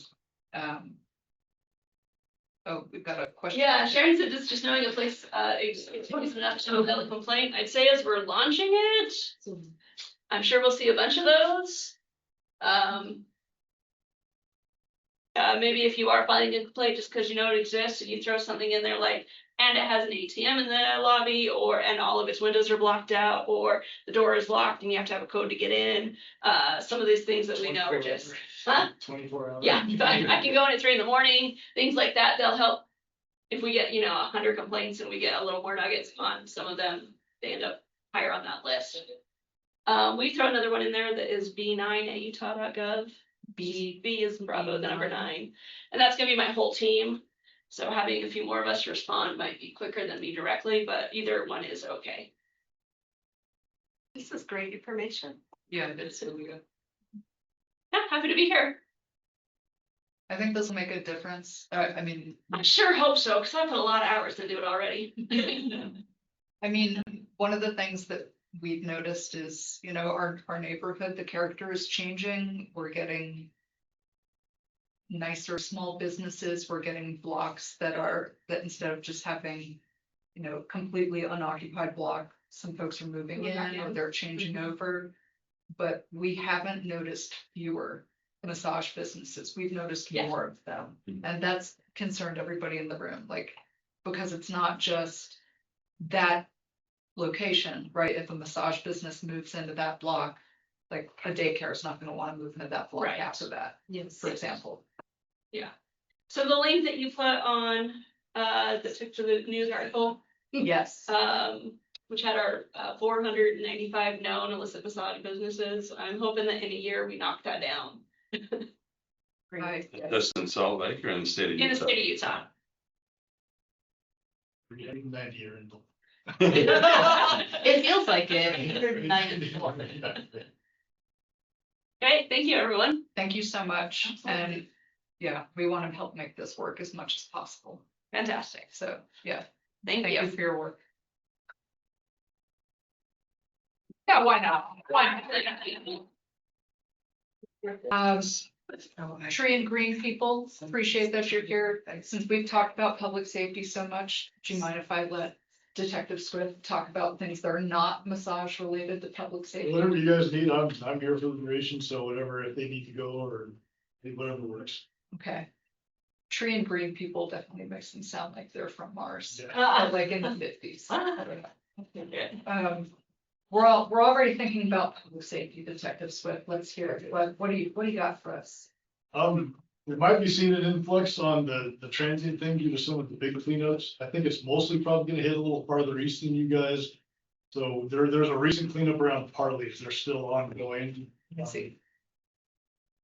Oh, we've got a question. Yeah, Sharon said just knowing a place, is enough to know a complaint. I'd say as we're launching it, I'm sure we'll see a bunch of those. Maybe if you are filing a complaint just because you know it exists and you throw something in there like, and it has an ATM in the lobby, and all of its windows are blocked out, or the door is locked and you have to have a code to get in. Some of these things that we know are just, huh? 24 hours. Yeah, so I can go in at 3 a.m, things like that, they'll help. If we get, 100 complaints and we get a little more nuggets on some of them, they end up higher on that list. We throw another one in there that is b9@utah.gov. B is in Bravo, the number 9. And that's gonna be my whole team. So having a few more of us respond might be quicker than me directly, but either one is okay. This is great information. Yeah, it's really good. Yeah, happy to be here. I think this will make a difference. I mean, I sure hope so, because I put a lot of hours into it already. one of the things that we've noticed is, our neighborhood, the character is changing. We're getting nicer small businesses. We're getting blocks that instead of just having, completely unoccupied block, some folks are moving in or they're changing over. But we haven't noticed fewer massage businesses. We've noticed more of them. And that's concerned everybody in the room, like, because it's not just that location, right? If a massage business moves into that block, like a daycare is not going to want to move into that block after that, for example. Yeah. So the link that you put on that took to the news article, yes, which had our 495 known illicit massage businesses, I'm hoping that in a year we knock that down. Right. That's in Salt Lake or in the state of Utah? In the state of Utah. We're getting that here in the. It feels like it. 94. Okay, thank you, everyone. Thank you so much. And yeah, we want to help make this work as much as possible. Fantastic. So yeah, Thank thank you you. for your work. Yeah, why not? Why not? Tree and green people, appreciate that you're here. Since we've talked about public safety so much, do you mind if I let Detective Swift talk about things that are not massage related to public safety? Whatever you guys need, I'm here for the duration, so whatever, if they need to go or whatever works. Okay. Tree and green people definitely makes them sound like they're from Mars, Yeah. like in the 50s. We're already thinking about public safety, Detective Swift. Let's hear it. What do you got for us? We might be seeing an influx on the transient thing due to some of the big cleanups. I think it's mostly probably gonna hit a little farther east than you guys. So there's a recent cleanup around Parley's. They're still ongoing. Let's see.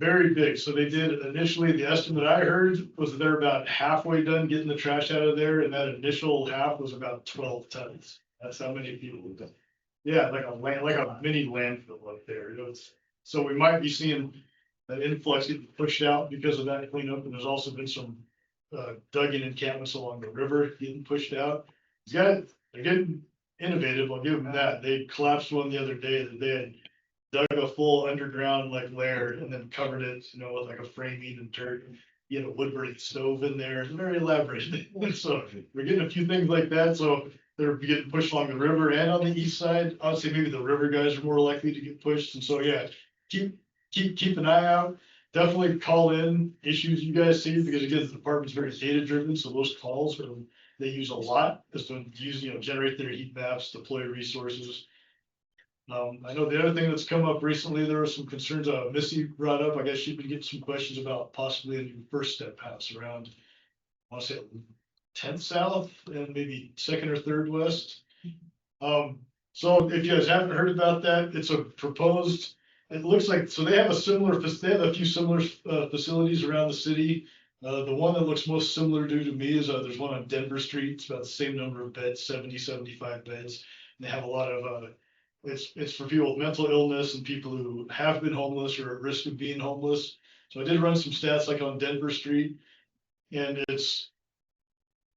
Very big. So they did initially, the estimate I heard was that they're about halfway done getting the trash out of there, and that initial half was about 12 tons. That's how many people have done. Yeah, like a mini landfill up there. So we might be seeing that influx getting pushed out because of that cleanup, and there's also been some dug-in encampments along the river getting pushed out. They're getting innovative. I'll give them that. They collapsed one the other day that they had dug a full underground lair and then covered it, with like a framing and dirt. You had a wood burning stove in there. It's very elaborate. So we're getting a few things like that. So they're getting pushed along the river and on the east side. I would say maybe the river guys are more likely to get pushed. And so yeah, keep an eye out. Definitely call in issues you guys see, because again, the department's very data driven. So those calls they use a lot is to use, generate their heat maps, deploy resources. I know the other thing that's come up recently, there were some concerns Missy brought up. I guess she'd been getting some questions about possibly a new first step house around, I want to say 10th South and maybe 2nd or 3rd West. So if you guys haven't heard about that, it's a proposed, it looks like, so they have a few similar facilities around the city. The one that looks most similar to me is there's one on Denver Street. It's about the same number of beds, 75 beds. And they have a lot of, it's for people with mental illness and people who have been homeless or at risk of being homeless. So I did run some stats like on Denver Street, and it's,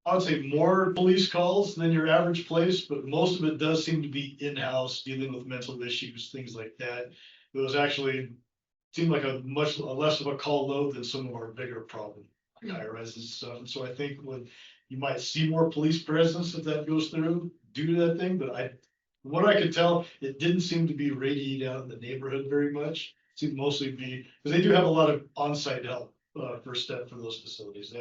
I would say, more police calls than your average place, but most of it does seem to be in-house, dealing with mental issues, things like that. It was actually seemed like a much less of a call load than some of our bigger problems. high rises and stuff. And so I think you might see more police presence if that goes through due to that thing, but from what I could tell, it didn't seem to be radiating out in the neighborhood very much. It seemed mostly be, because they do have a lot of on-site help, first step for those facilities.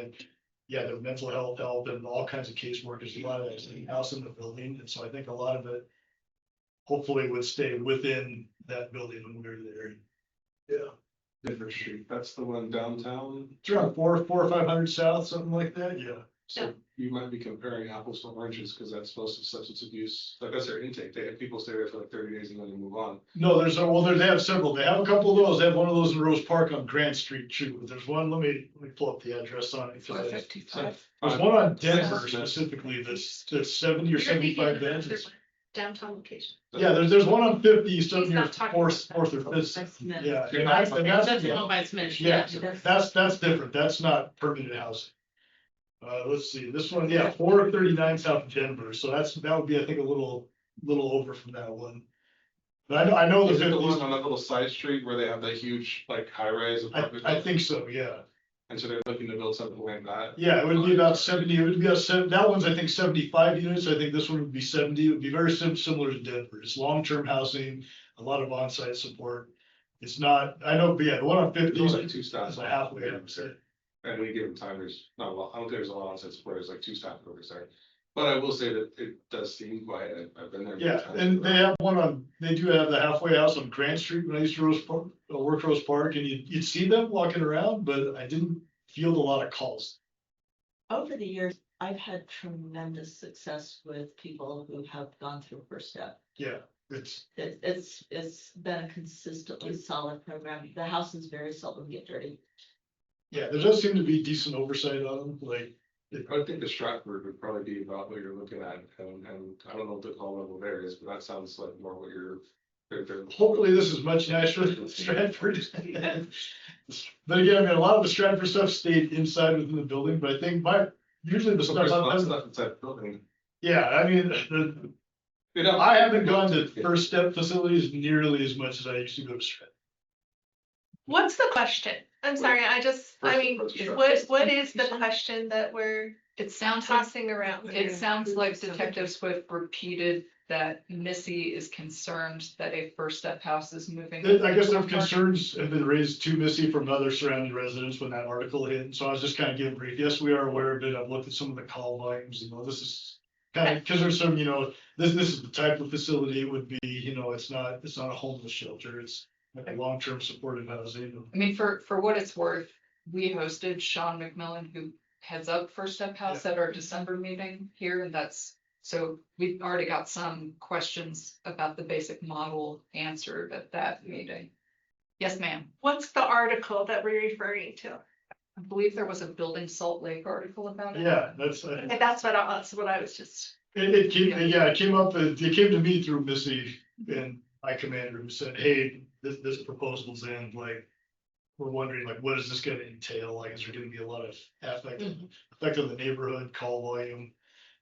Yeah, the mental health help and all kinds of caseworkers, a lot of that's in-house in the building, and so I think a lot of it hopefully would stay within that building when we were there. Yeah, Denver Street, that's the one downtown. it's around 400 or 500 south, something like that, yeah. So you might be comparing apples to oranges, because that's mostly substance abuse, like that's their intake, they have people stay there for like 30 days and then they move on. No, they have several, they have a couple of those, they have one of those in Rose Park on Grant Street too, but there's one, let me pull up the address on it. 455. There's one on Denver Yes. specifically that's 70 or 75 beds. There's downtown location. Yeah, there's one on 50, still He's near not talking fourth about or fifth. Smith. Yeah, You're and not that's, talking That's yeah, owned by Smith. yeah, that's different, that's not permanent housing. Let's see, this one, yeah, 439 South Denver, so that would be, I think, a little over from that one. But I know the Is it the one 50s, on that little side street where they have that huge, like, high-rise apartment? I think so, yeah. And so they're looking to build something like that? Yeah, it would be about 70, it would be that one's, I think, 75 units, I think this one would be 70, it would be very similar to Denver, it's long-term housing, a lot of on-site support. It's not, I know, but yeah, the one on 50 There's is like two staff. a halfway house. At any given time, there's not a lot, I don't think there's a lot of sense where there's like two staff workers there. But I will say that it does seem quiet, I've been there. many Yeah, times. and they do have the halfway house on Grant Street when I used to work Rose Park, and you'd see them walking around, but I didn't field a lot of calls. Over the years, I've had tremendous success with people who have gone through First Step. Yeah, it's, It's been a consistently solid program. The houses very seldom get dirty. yeah, there does seem to be decent oversight on them, like, I think the Stratford would probably be about what you're looking at, and I don't know what the call level there is, but that sounds like more what they're. hopefully this is much nicer than Stratford. But again, I mean, a lot of the Stratford stuff stayed inside within the building, but I think usually the So there's a lot of stuff, stuff inside the building. yeah, I mean, I haven't gone to First Step facilities nearly as much as I used to go to Stratford. What's the question? I'm sorry, what is the question that we're It sounds like, tossing around? it sounds like Detective Swift repeated that Missy is concerned that a First Step house is moving. I guess their concerns have been raised to Missy from other surrounding residents when that article hit, so I was just kind of giving brief, yes, we are aware of it, I've looked at some of the call volumes, this is kind of, because there's some, this is the type of facility it would be, it's not a homeless shelter, it's like a long-term supportive housing. I mean, for what it's worth, we hosted Sean McMillan, who heads up First Step House at our December meeting here, and so we've already got some questions about the basic model answered at that meeting. Yes, ma'am. What's the article that we're referring to? I believe there was a Building Salt Lake article about it. Yeah, That's what I was just. it came up, it came to me through Missy and my commander who said, hey, this proposal's in, like, we're wondering, like, what is this gonna entail? Like, is there gonna be a lot of effect on the neighborhood, call volume?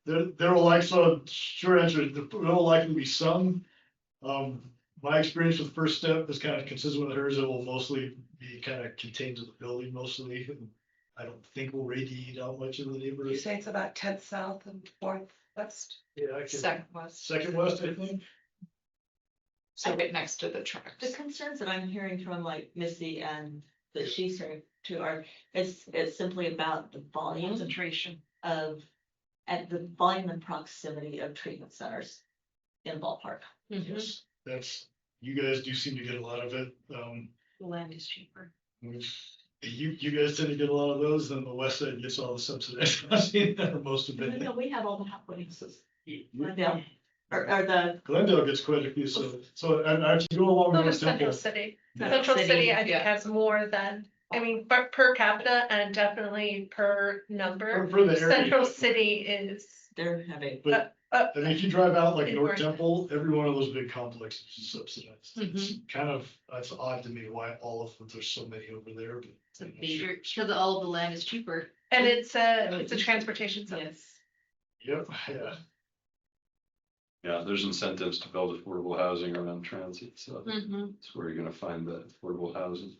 There will short answer, there will likely be some. My experience with First Step is kind of consistent with hers. It will mostly be kind of contained to the building mostly. I don't think we'll radiate out much in the You neighborhood. say it's about 10th south and 4th west? Yeah, Second West. Second west, I think. So right next to the The tracks. concerns that I'm hearing from like Missy and that she's hearing too are, it's simply about the volume Concentration. and the volume and proximity of treatment centers in Ballpark. Yes, you guys do seem to get a lot of it. The land is cheaper. You guys tend to get a lot of those, then the west side gets all the subsidized housing, or most of it. No, we have all the halfway houses. Glendale, or the Glendale gets quite a few, so and if you go along So North does Central Temple. City. Yeah. Central City, I think, Yeah. has more than, per capita and definitely per number. For the area. Central City is, they're having. But I mean, if you drive out like It North works. Temple, every one of those big complexes is subsidized. It's Mhm. kind of, it's odd to me why all of them, there's so many over there, but. It's a major, because all of the land is cheaper. and it's a transportation zone. Yes. Yep, yeah. Yeah, there's incentives to build affordable housing around transit, so Mhm. that's where you're gonna find the affordable housing.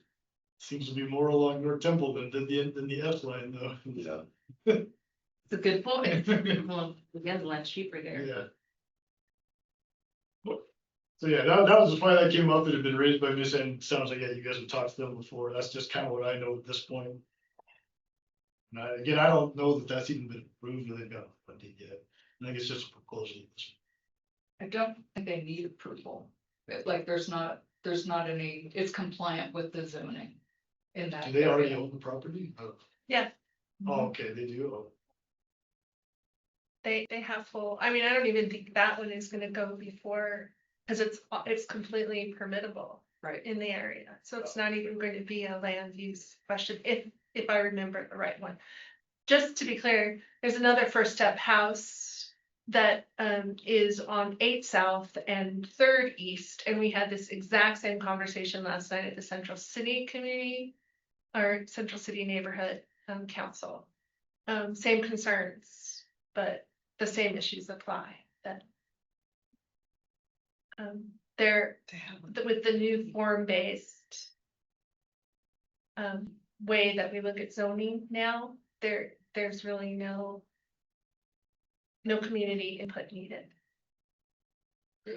Seems to be more along North Temple than the F line though. Yeah. It's a good point. Well, we got a lot cheaper there. Yeah. So yeah, that was just why that came up. It had been raised by Miss, and it sounds like, yeah, you guys have talked to them before. That's just kind of what I know at this point. And again, I don't know that that's even been approved or they've got funding yet. I think it's just a proposal. I don't think they need approval. Like, there's not any, it's compliant with the zoning in that. Do they already area. own the property? Oh. Yeah. Oh, okay, they do. Oh. They have full, I mean, I don't even think that one is gonna go before, because it's completely permittable. Right. In the area, so it's not even going to be a land use question, if I remember the right one. Just to be clear, there's another First Step house that is on 8 South and 3rd East, and we had this exact same conversation last night at the Central City Community or Central City Neighborhood Council. Same concerns, but the same issues apply. That they're with the new form-based way that we look at zoning now, there's really no community input needed.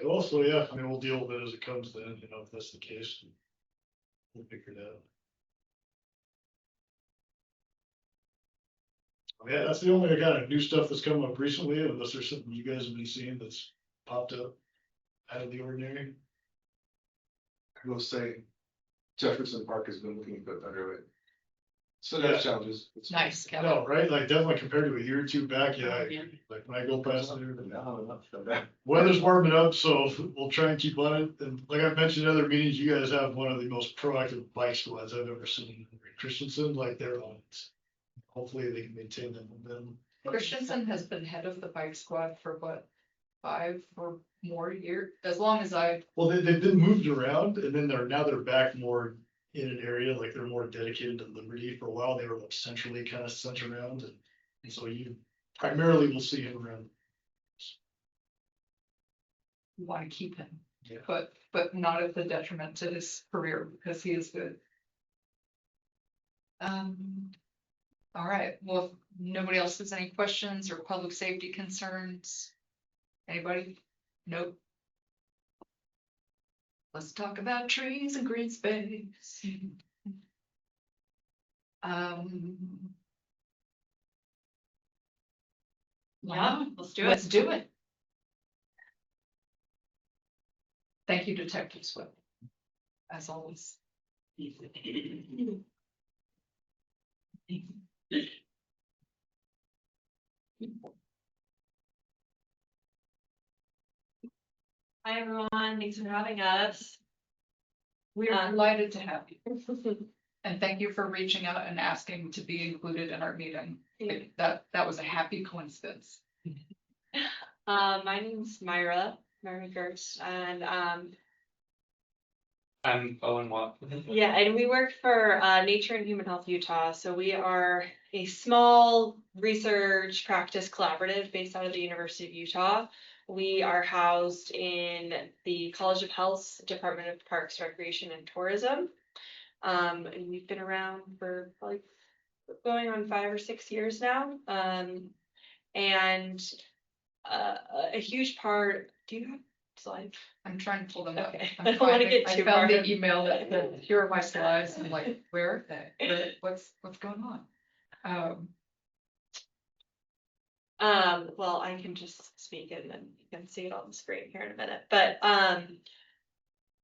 Also, yeah, I mean, we'll deal with it as it comes then, you know, if that's the case. We'll figure it out. Yeah, that's the only kind of new stuff that's come up recently, unless there's something you guys have been seeing that's popped up out of the ordinary. I will say Jefferson Park has been looking a bit better lately. So there's challenges. It's- Nice, Kevin. No, right, like definitely compared to a year or two back, yeah, like when I go past there. Weather's warming up, so we'll try and keep on it, and like I've mentioned in other meetings, you guys have one of the most proactive bike squads I've ever seen in Christensen, like they're on it. Hopefully they can maintain that momentum. Christensen has been head of the bike squad for what, 5 or more years, as long as I, Well, they've been moved around and then they're back more in an area, like they're more dedicated to Liberty. For a while, they were like centrally kind of sent around and so you primarily will see him around. want to keep him. Yeah. But not at the detriment to his career, because he is good. All right, well, if nobody else has any questions or public safety concerns? Anybody? Nope. Let's talk about trees and green space. Yeah, let's do it. Let's do it. Thank you, Detective Swift. As always. Hi, everyone. Thanks for having us. We are delighted to have you. And thank you for reaching out and asking to be included in our meeting. Like, that was a happy coincidence. My name's Myra Gertz, and I'm Owen Watt. yeah, and we work for Nature and Human Health Utah. So we are a small research practice collaborative based out of the University of Utah. We are housed in the College of Health's Department of Parks, Recreation, and Tourism. And we've been around for probably going on 5 or 6 years now. And a huge part, do you have slides? I'm trying to pull them up. Okay. I'm I don't wanna finding- get I too found far. the email that here are my slides. I'm like, where are they? What's going on? Well, I can just speak and then you can see it on the screen here in a minute, but,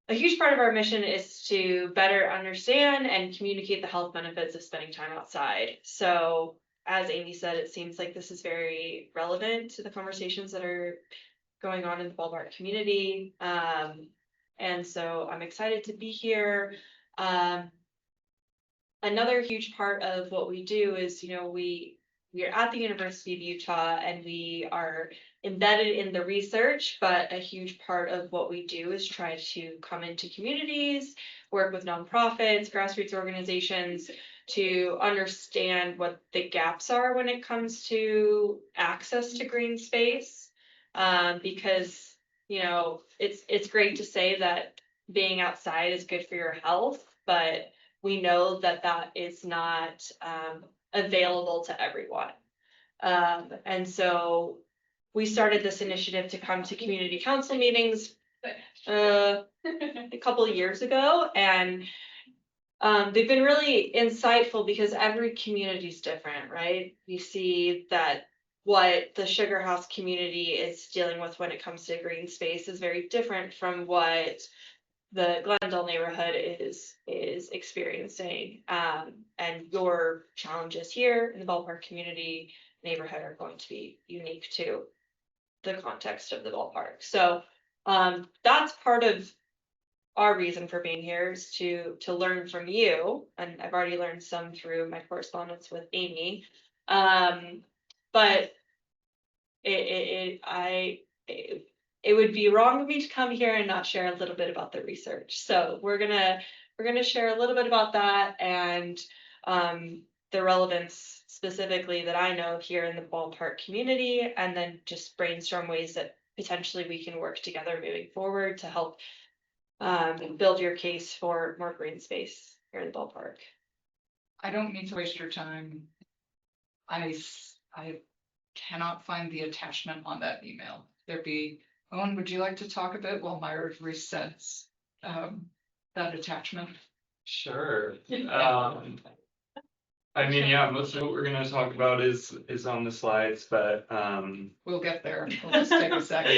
a huge part of our mission is to better understand and communicate the health benefits of spending time outside. So, as Amy said, it seems like this is very relevant to the conversations that are going on in the Ballpark community. And so I'm excited to be here. Another huge part of what we do is, we are at the University of Utah and we are embedded in the research, but a huge part of what we do is try to come into communities, work with nonprofits, grassroots organizations to understand what the gaps are when it comes to access to green space. Because, it's great to say that being outside is good for your health, but we know that that is not available to everyone. And so we started this initiative to come to community council meetings a couple of years ago, and they've been really insightful because every community is different, right? You see that what the Sugar House community is dealing with when it comes to green space is very different from what the Glendale neighborhood is experiencing. And your challenges here in the Ballpark community neighborhood are going to be unique to the context of the ballpark. So that's part of our reason for being here, is to learn from you. And I've already learned some through my correspondence with Amy. But it would be wrong of me to come here and not share a little bit about the research. So we're gonna share a little bit about that, and the relevance specifically that I know here in the Ballpark community, and then just brainstorm ways that potentially we can work together moving forward to help build your case for more green space here in the Ballpark. I don't mean to waste your time. I cannot find the attachment on that email. Owen, would you like to talk a bit while Myra resets that attachment? Sure. I mean, yeah, most of what we're gonna talk about is on the slides, but We'll get there. We'll just take a second.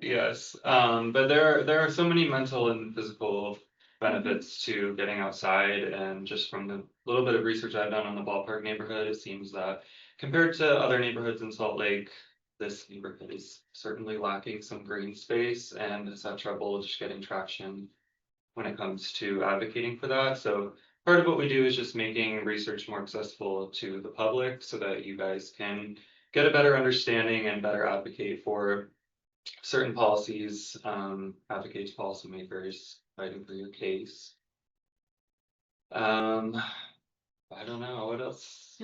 yes. But there are so many mental and physical benefits to getting outside, and just from the little bit of research I've done on the Ballpark neighborhood, it seems that compared to other neighborhoods in Salt Lake, this neighborhood is certainly lacking some green space and has had trouble just getting traction when it comes to advocating for that. So part of what we do is just making research more accessible to the public so that you guys can get a better understanding and better advocate for certain policies, advocate to policymakers fighting for your case. I don't know what else.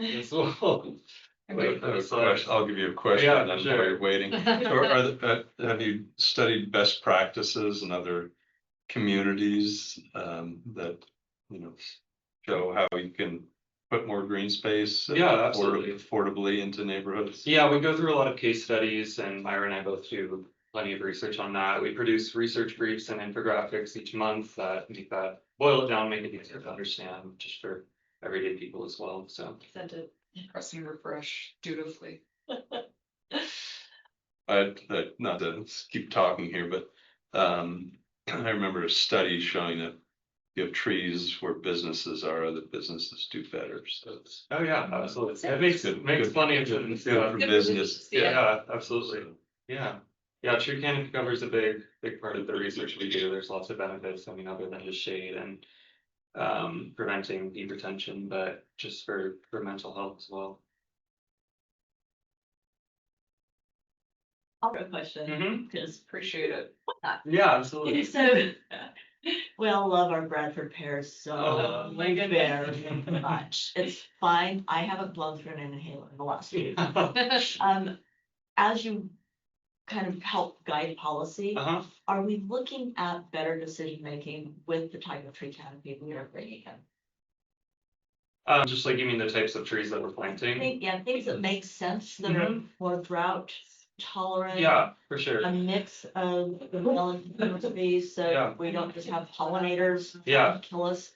Wait, I'll give you a question. Yeah, and sure. while you're waiting. Have you studied best practices in other communities that, you know, show how you can put more green space? Absolutely. Affordably into neighborhoods? Yeah, we go through a lot of case studies, and Myra and I both do plenty of research on that. We produce research briefs and infographics each month that make that, boil it down, make it easier to understand, just for everyday people as well. So Sent it. Press and refresh dutifully. Not to keep talking here, but I remember a study showing that you have trees where businesses are, the businesses do better. So it's oh yeah, absolutely. It makes plenty of sense. good for business. Yeah, absolutely. Yeah, tree canopy cover is a big part of the research we do. There's lots of benefits, I mean, other than just shade and preventing heat retention, but just for mental health as well. I'll have a question, because Appreciate it. Yeah, absolutely. so we all love our Bradford pears so Oh, my very much. It's fine. I haven't blown through an inhaler in the last few. As you kind of help guide policy, are we looking at better decision making with the type of tree canopy we are bringing in? Just like you mean the types of trees that we're planting? Things that make sense, that are more drought tolerant. Yeah, for sure. A mix of the melon trees, so we don't just have pollinators kill us.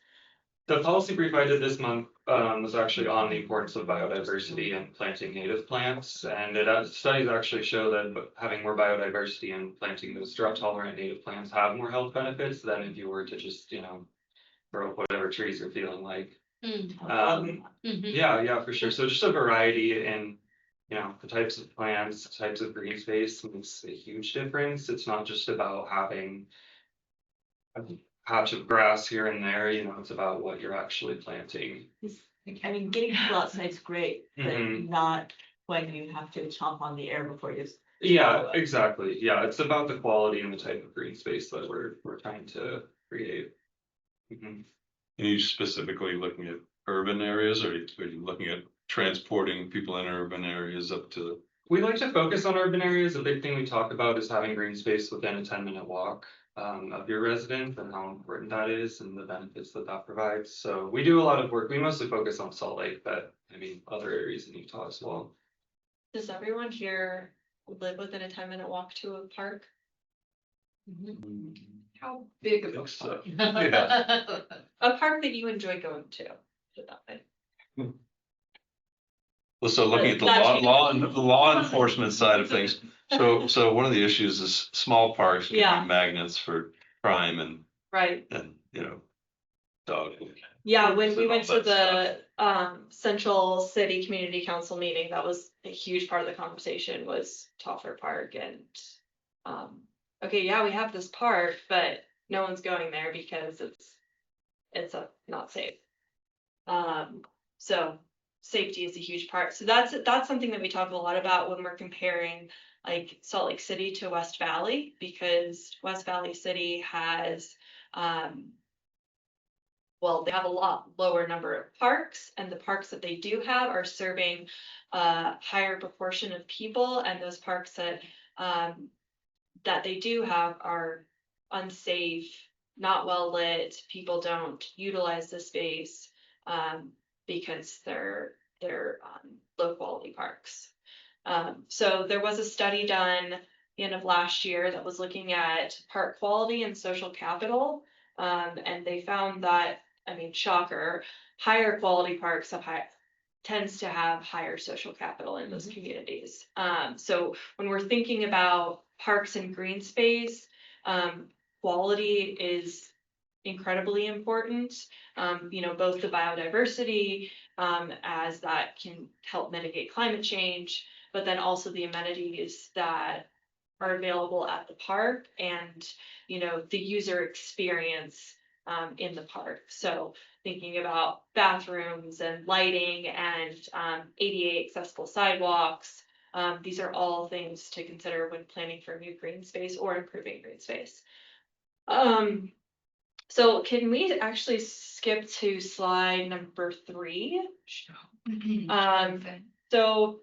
The policy brief I did this month was actually on the importance of biodiversity and planting native plants, and studies actually show that having more biodiversity and planting those drought tolerant native plants have more health benefits than if you were to just, you know, grow whatever trees you're feeling like. Yeah, for sure. So just a variety in, you know, the types of plants, types of green space makes a huge difference. It's not just about having a patch of grass here and there, you know, it's about what you're actually planting. I mean, getting people outside is great, but not when you have to chomp on the air before you. Yeah, exactly. Yeah, it's about the quality and the type of green space that we're trying to create. Are you specifically looking at urban areas, or are you looking at transporting people in urban areas up to? We like to focus on urban areas. The big thing we talk about is having green space within a 10-minute walk. of your residents and how important that is and the benefits that that provides. So we do a lot of work. We mostly focus on Salt Lake, but I mean, other areas in Utah as well. Does everyone here live within a 10-minute walk to a park? How big of a So, park? yeah. A park that you enjoy going to, put it that way. Well, so looking at the law enforcement side of things, so one of the issues is small parks can Yeah. be magnets for crime Right. and, dog. Yeah, when we and all went to that the Central City Community Council meeting, that was a huge part of the conversation was Toffler Park and okay, yeah, we have this park, but no one's going there because it's not safe. So safety is a huge part. So that's something that we talk a lot about when we're comparing like Salt Lake City to West Valley, because West Valley City has well, they have a lot lower number of parks, and the parks that they do have are serving a higher proportion of people, and those parks that they do have are unsafe, not well lit. People don't utilize the space because they're low quality parks. So there was a study done the end of last year that was looking at park quality and social capital. And they found that, I mean, shocker, higher quality parks tends to have higher social capital in those communities. So when we're thinking about parks and green space, quality is incredibly important. Both the biodiversity, as that can help mitigate climate change, but then also the amenities that are available at the park and, the user experience in the park. So thinking about bathrooms and lighting and ADA accessible sidewalks, these are all things to consider when planning for new green space or improving green space. So can we actually skip to slide number 3? So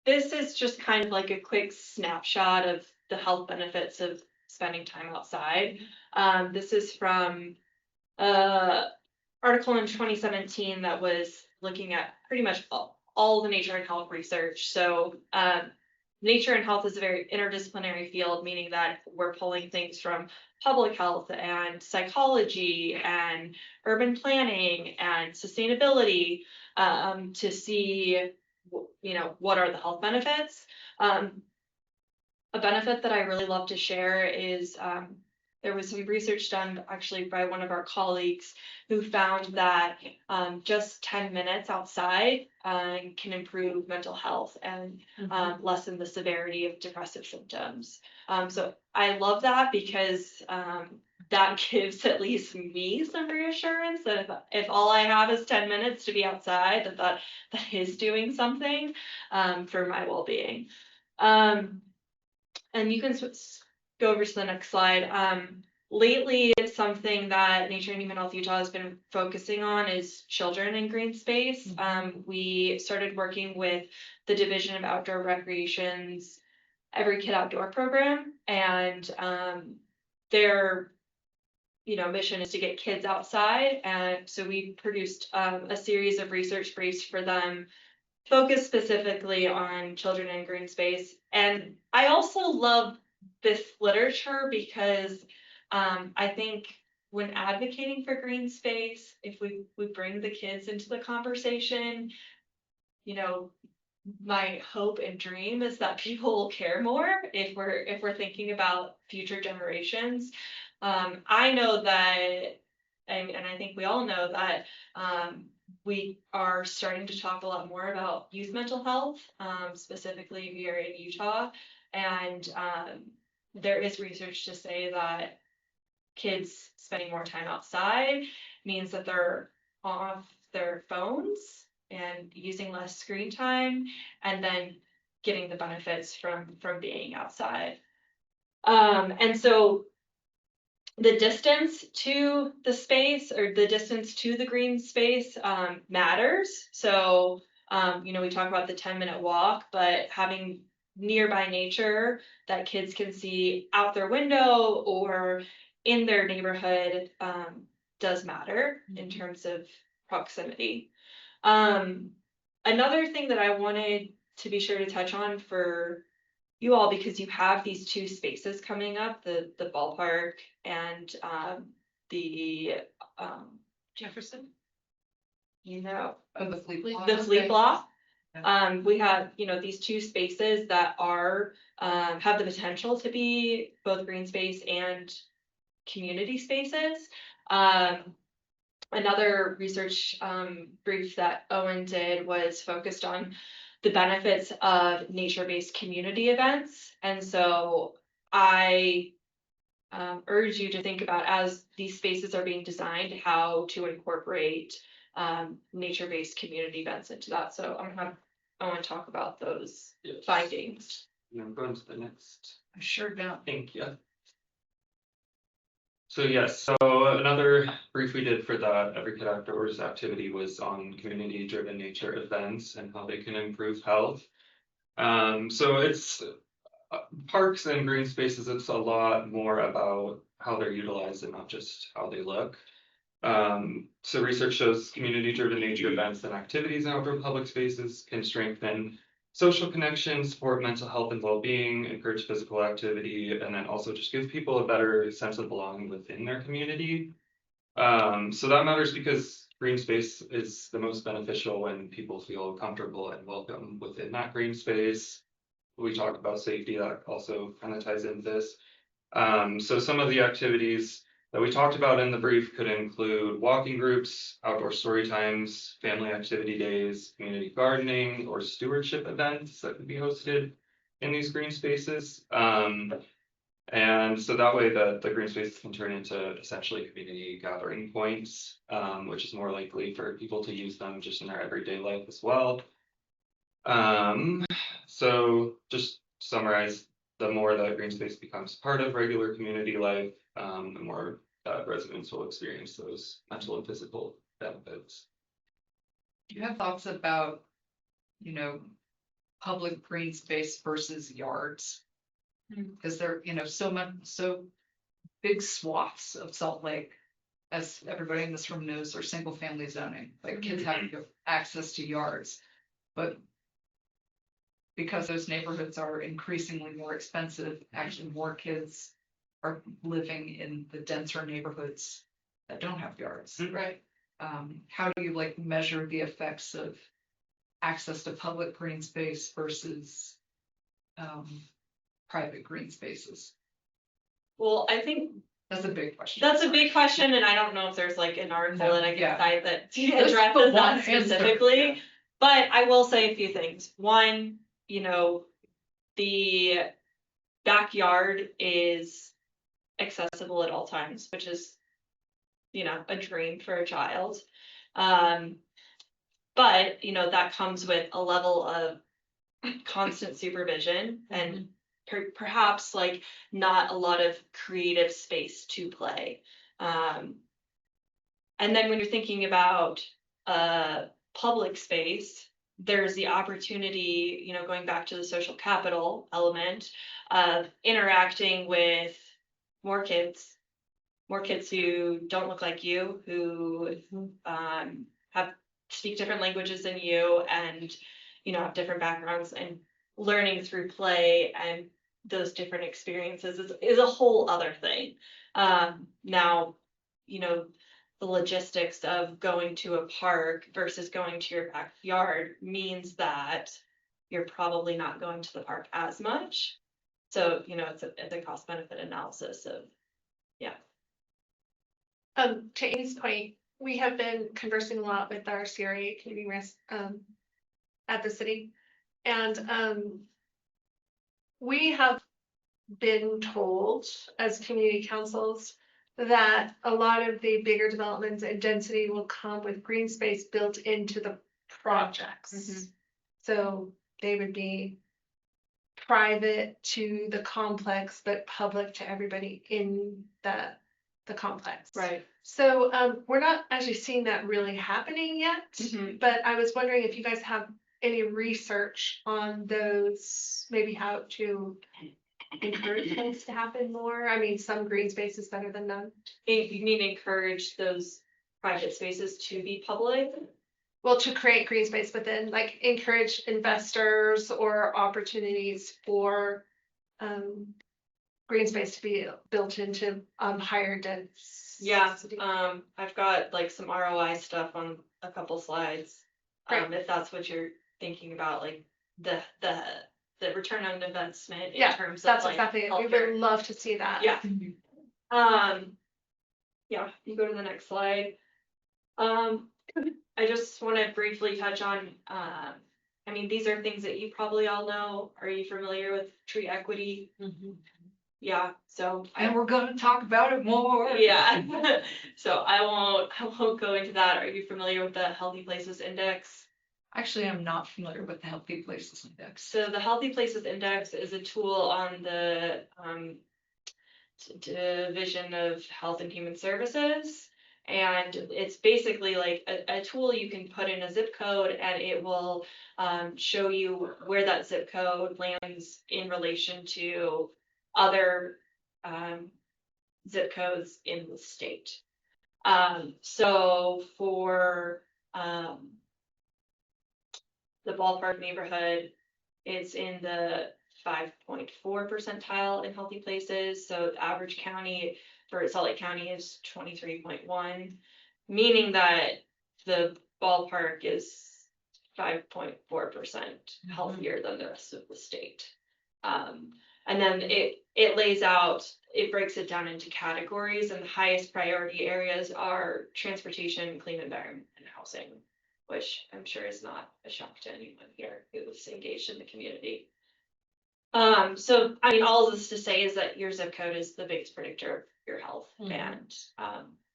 this is just kind of like a quick snapshot of the health benefits of spending time outside. This is from article in 2017 that was looking at pretty much all the nature and health research. So nature and health is a very interdisciplinary field, meaning that we're pulling things from public health and psychology and urban planning and sustainability to see, what are the health benefits. A benefit that I really love to share is there was some research done actually by one of our colleagues who found that just 10 minutes outside can improve mental health and lessen the severity of depressive symptoms. So I love that because that gives at least me some reassurance that if all I have is 10 minutes to be outside, that is doing something for my well-being. And you can go over to the next slide. Lately, it's something that Nature and Human Health Utah has been focusing on is children in green space. We started working with the Division of Outdoor Recreation's Every Kid Outdoor program, and their mission is to get kids outside. And so we produced a series of research briefs for them focused specifically on children in green space. And I also love this literature because I think when advocating for green space, if we bring the kids into the conversation, my hope and dream is that people will care more if we're thinking about future generations. I know that, and I think we all know that we are starting to talk a lot more about youth mental health, specifically here in Utah. And there is research to say that kids spending more time outside means that they're off their phones and using less screen time, and then getting the benefits from being outside. And so the distance to the space or the distance to the green space matters. So, we talk about the 10-minute walk, but having nearby nature that kids can see out their window or in their neighborhood, does matter in terms of proximity. Another thing that I wanted to be sure to touch on for you all, because you have these two spaces coming up, the ballpark and the Jefferson. you know, Oh, the fleet block. the fleet Okay. block. Yeah. We have, these two spaces that are have the potential to be both green space and community spaces. Another research brief that Owen did was focused on the benefits of nature-based community events. And so I urge you to think about, as these spaces are being designed, how to incorporate nature-based community events into that. So I want to talk about those Yes. findings. Going to the next. I sure don't. Thank you. So yes, so another brief we did for the Every Kid Outdoors activity was on community-driven nature events and how they can improve health. So it's parks and green spaces, it's a lot more about how they're utilized and not just how they look. So research shows community-driven nature events and activities in outdoor public spaces can strengthen social connections, support mental health and well-being, encourage physical activity, and then also just give people a better sense of belonging within their community. So that matters because green space is the most beneficial when people feel comfortable and welcome within that green space. We talked about safety, that also kind of ties into this. So some of the activities that we talked about in the brief could include walking groups, outdoor story times, family activity days, community gardening, or stewardship events that could be hosted in these green spaces. And so that way the green spaces can turn into essentially community gathering points, which is more likely for people to use them just in their everyday life as well. So just to summarize, the more that green space becomes part of regular community life, the more residents will experience those mental and physical benefits. Do you have thoughts about, public green space versus yards? Because they're, so big swaths of Salt Lake, as everybody in this room knows, are single family zoning, like kids have access to yards. But because those neighborhoods are increasingly more expensive, actually more kids are living in the denser neighborhoods that don't have yards. Right. How do you measure the effects of access to public green space versus private green spaces? Well, I think that's a big question. That's a big question, and I don't know if there's an article that I can cite that addresses that specifically. Answer. But I will say a few things. One, the backyard is accessible at all times, which is, a dream for a child. But, that comes with a level of constant supervision and perhaps not a lot of creative space to play. And then when you're thinking about public space, there's the opportunity, going back to the social capital element of interacting with more kids who don't look like you, who speak different languages than you, and have different backgrounds, and learning through play and those different experiences is a whole other thing. Now, the logistics of going to a park versus going to your backyard means that you're probably not going to the park as much. So, it's a cost benefit analysis of, yeah. To Amy's point, we have been conversing a lot with our CRA community rest at the city, and we have been told as community councils that a lot of the bigger developments and density will come with green space built into the projects. So they would be private to the complex, but public to everybody in the complex. Right. So we're not actually seeing that really happening yet, but I was wondering if you guys have any research on those, maybe how to encourage things to happen more? I mean, some green space is better than none. You mean encourage those private spaces to be public? Well, to create green space, but then like encourage investors or opportunities for green space to be built into higher dense. Yeah, I've got like some ROI stuff on a couple slides. If that's what you're thinking about, like the return on investment in Yeah, terms of that's like exactly it. We healthcare. would love to see that. Yeah. Yeah, you go to the next slide. I just want to briefly touch on, I mean, these are things that you probably all know. Are you familiar with tree equity? Yeah, so And we're gonna talk about it more. yeah, so I won't go into that. Are you familiar with the Healthy Places Index? Actually, I'm not familiar with the Healthy Places Index. So the Healthy Places Index is a tool on the Division of Health and Human Services. And it's basically like a tool you can put in a zip code and it will show you where that zip code lands in relation to other zip codes in the state. So for the Ballpark neighborhood, it's in the 5.4 percentile in healthy places. So the average county for Salt Lake County is 23.1, meaning that the Ballpark is 5.4% healthier than the rest of the state. And then it lays out, it breaks it down into categories, and the highest priority areas are transportation, clean environment, and housing, which I'm sure is not a shock to anyone here who's engaged in the community. So I mean, all of this to say is that your zip code is the biggest predictor of your health, and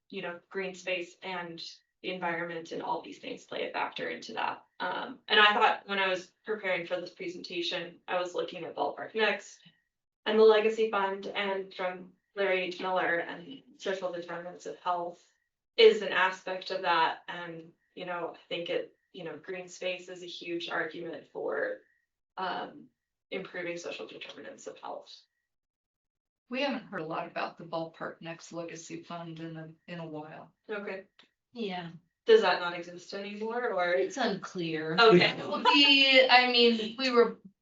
you know, green space and the environment and all these things play a factor into that. And I thought when I was preparing for this presentation, I was looking at Ballpark Next and the Legacy Fund, and from Larry H. Miller and social determinants of health is an aspect of that. And you know, I think green space is a huge argument for improving social determinants of health. We haven't heard a lot about the Ballpark Next Legacy Fund in a while. Okay. Yeah, Does that not exist anymore, or? it's unclear. Okay.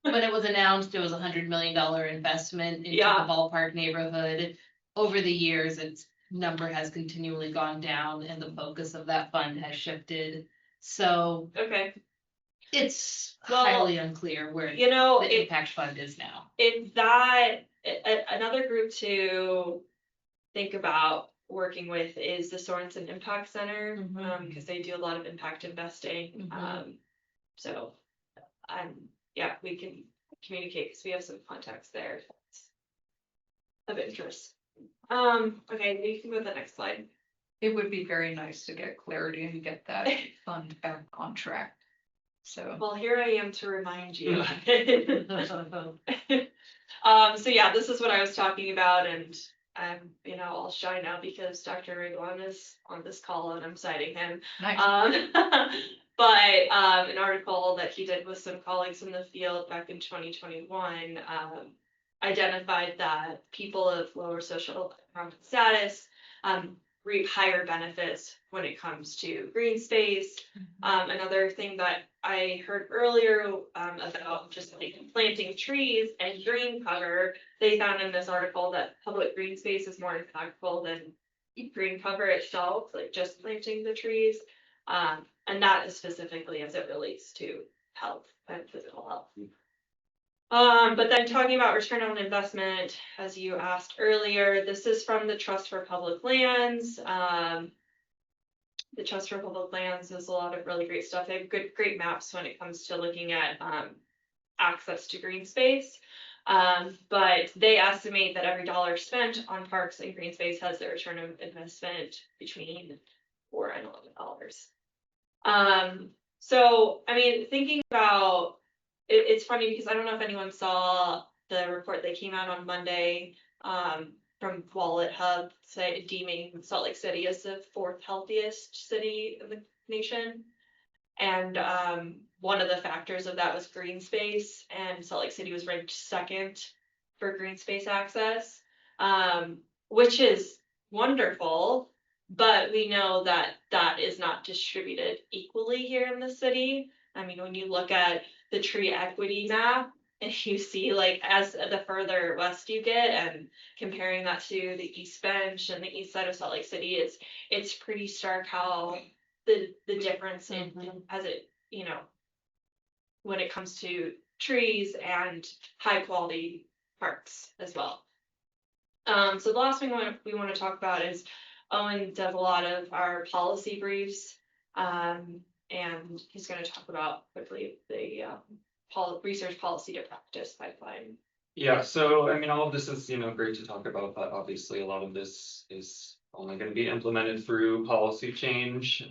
When it was announced, it was $100 million investment into the Yeah. Ballpark neighborhood. Over the years, its number has continually gone down and the focus of that fund has shifted. So Okay. it's Well, highly unclear where You know, the impact fund is now. if that, another group to think about working with is the Sorensen Impact Center, because they do a lot of impact investing. So, yeah, we can communicate because we have some contacts there if that's of interest. Okay, you can go to the next slide. It would be very nice to get clarity and get that fund back on track. So. Well, here I am to remind you. So yeah, this is what I was talking about, and I'm, all shy now because Dr. Rigwan is on this call and I'm citing him. Nice. But an article that he did with some colleagues in the field back in 2021 identified that people of lower social economic status reap higher benefits when it comes to green space. Another thing that I heard earlier about just like planting trees and green cover, they found in this article that public green space is more impactful than green cover itself, like just planting the trees. And that is specifically as it relates to health and physical health. But then talking about return on investment, as you asked earlier, this is from the Trust for Public Lands. The Trust for Public Lands has a lot of really great stuff. They have great maps when it comes to looking at access to green space. But they estimate that every dollar spent on parks and green space has a return of investment between $4 and $11. So, I mean, thinking about it's funny because I don't know if anyone saw the report that came out on Monday from Wallet Hub deeming Salt Lake City as the 4th healthiest city in the nation. And one of the factors of that was green space, and Salt Lake City was ranked second for green space access, which is wonderful. But we know that that is not distributed equally here in the city. I mean, when you look at the tree equity map, and you see like as the further west you get, and comparing that to the East Bench and the east side of Salt Lake City, it's pretty stark how the difference in as it, you know, when it comes to trees and high quality parks as well. So the last thing we want to talk about is Owen does a lot of our policy briefs, and he's going to talk about quickly the research policy to practice pipeline. Yeah, so I mean, all of this is, great to talk about, but obviously a lot of this is only going to be implemented through policy change.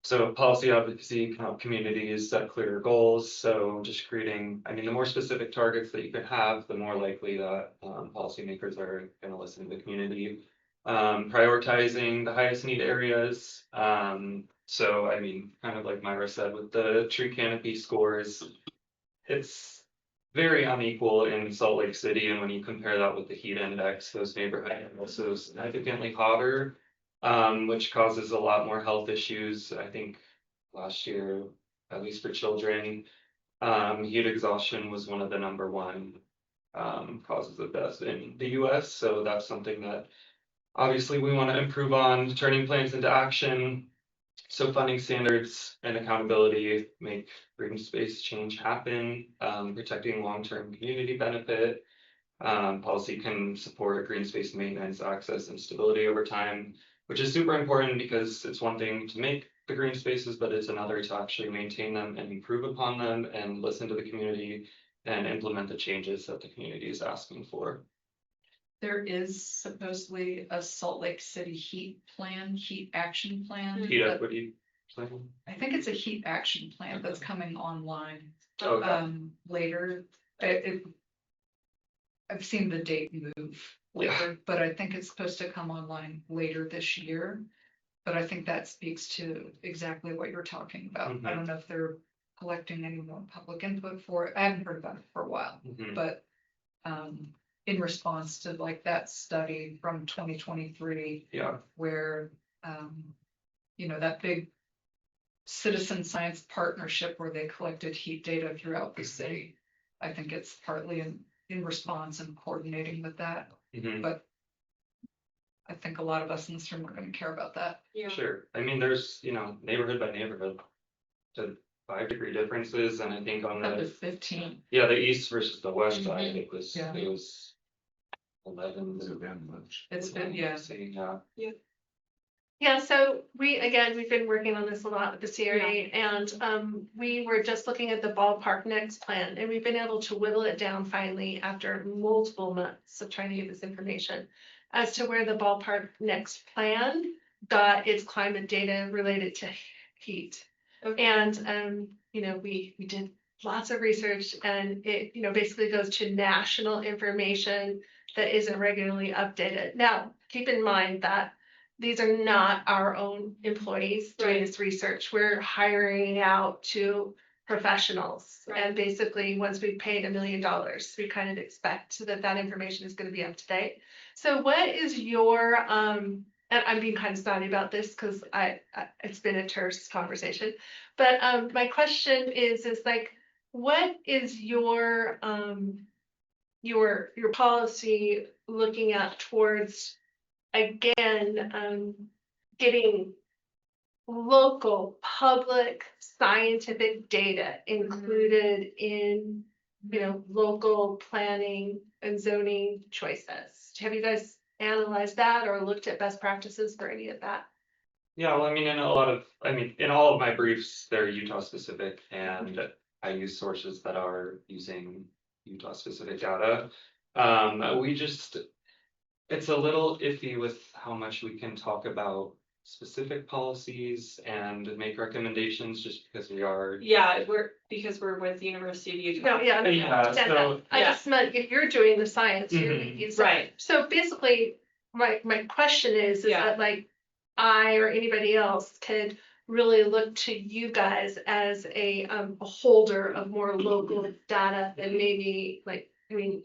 So policy advocacy can help communities set clearer goals. So just creating, I mean, the more specific targets that you can have, the more likely that policymakers are going to listen to the community. Prioritizing the highest need areas. So I mean, kind of like Myra said with the tree canopy scores, it's very unequal in Salt Lake City, and when you compare that with the heat index, those neighborhoods are also significantly hotter, which causes a lot more health issues. I think last year, at least for children, heat exhaustion was one of the number one causes of death in the US. So that's something that obviously we want to improve on, turning plans into action. So funding standards and accountability make green space change happen, protecting long-term community benefit. Policy can support green space maintenance, access, and stability over time, which is super important because it's one thing to make the green spaces, but it's another to actually maintain them and improve upon them and listen to the community and implement the changes that the community is asking for. There is supposedly a Salt Lake City heat action plan. Heat that- equity plan. I think it's a heat action plan that's coming online Okay. later. I've seen the date move later, but I think it's supposed to come online later this year. But I think that speaks to exactly what you're talking about. I don't know if they're collecting any more public input for it. I haven't heard about it for a while, but in response to like that study from 2023, Yeah. where that big citizen science partnership where they collected heat data throughout the city. I think it's partly in response and coordinating with that, but I think a lot of us in this room are going to care about that. Yeah. Sure. I mean, there's, neighborhood by neighborhood, to 5-degree differences, and I think on Up to the 15. yeah, the east versus the west side, it was Yeah. 11. Has it been much? It's been, yeah. Yeah, so we've been working on this a lot with the CRA, and we were just looking at the Ballpark Next plan, and we've been able to whittle it down finally after multiple months of trying to get this information as to where the Ballpark Next plan got its climate data related to heat. Okay. And we did lots of research, and it basically goes to national information that isn't regularly updated. Now, keep in mind that these are not our own employees doing Right. this research. We're hiring out to professionals. Right. And basically, once we've paid $1 million, we kind of expect that information is going to be up to date. So what is your, and I'm being kind of snotty about this because it's been a terse conversation, but my question is like, what is your policy looking at towards, again, getting local public scientific data included in local planning and zoning choices? Have you guys analyzed that or looked at best practices for any of that? Yeah, well, I mean, in all of my briefs, they're Utah specific, and I use sources that are using Utah specific data. It's a little iffy with how much we can talk about specific policies and make recommendations just because we are. Yeah, we're with the University of Utah. No, yeah, I Yeah, understand that. so- I just meant if you're doing the science, you're making sense. Right. So basically, my question is Yeah. that like I or anybody else could really look to you guys as a holder of more local data than maybe like, I mean,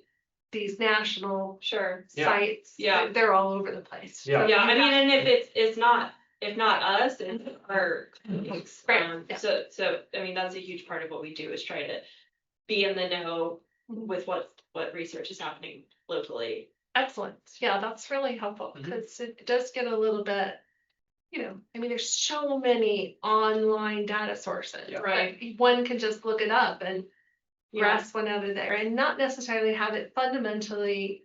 these national Sure. sites, Yeah. they're all over the place. Yeah. So Yeah, you I mean, have- and if not us, it's our colleagues. Right, yeah. So, I mean, that's a huge part of what we do is try to be in the know with what research is happening locally. Excellent. Yeah, that's really helpful because it does get a little bit, you know, I mean, there's so many online data sources. Yeah. that Right. One can just look it up and Yeah. grasp one out of there and not necessarily have it fundamentally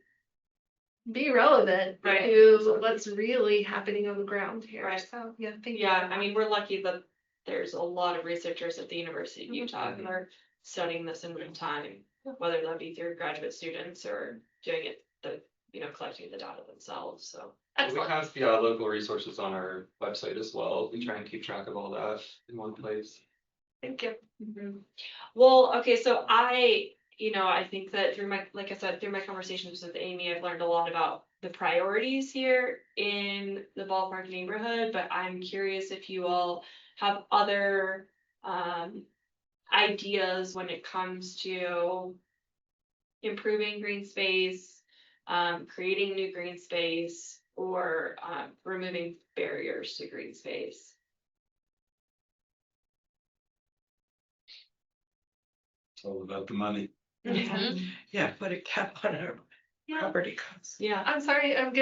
be relevant Right. to what's really happening on the ground here. Right. So, yeah, thank you. Yeah, I mean, we're lucky that there's a lot of researchers at the University of Utah who are studying this in real time, whether that be through graduate students or doing it, collecting the data themselves, so. We Excellent. have local resources on our website as well. We try and keep track of all that in one place. Thank you. Well, okay, so I think that like I said, through my conversations with Amy, I've learned a lot about the priorities here in the Ballpark neighborhood, but I'm curious if you all have other ideas when it comes to improving green space, creating new green space, or removing barriers to green space. It's all about the money. Yeah, put a cap on our property costs. Yeah. I'm sorry, I'm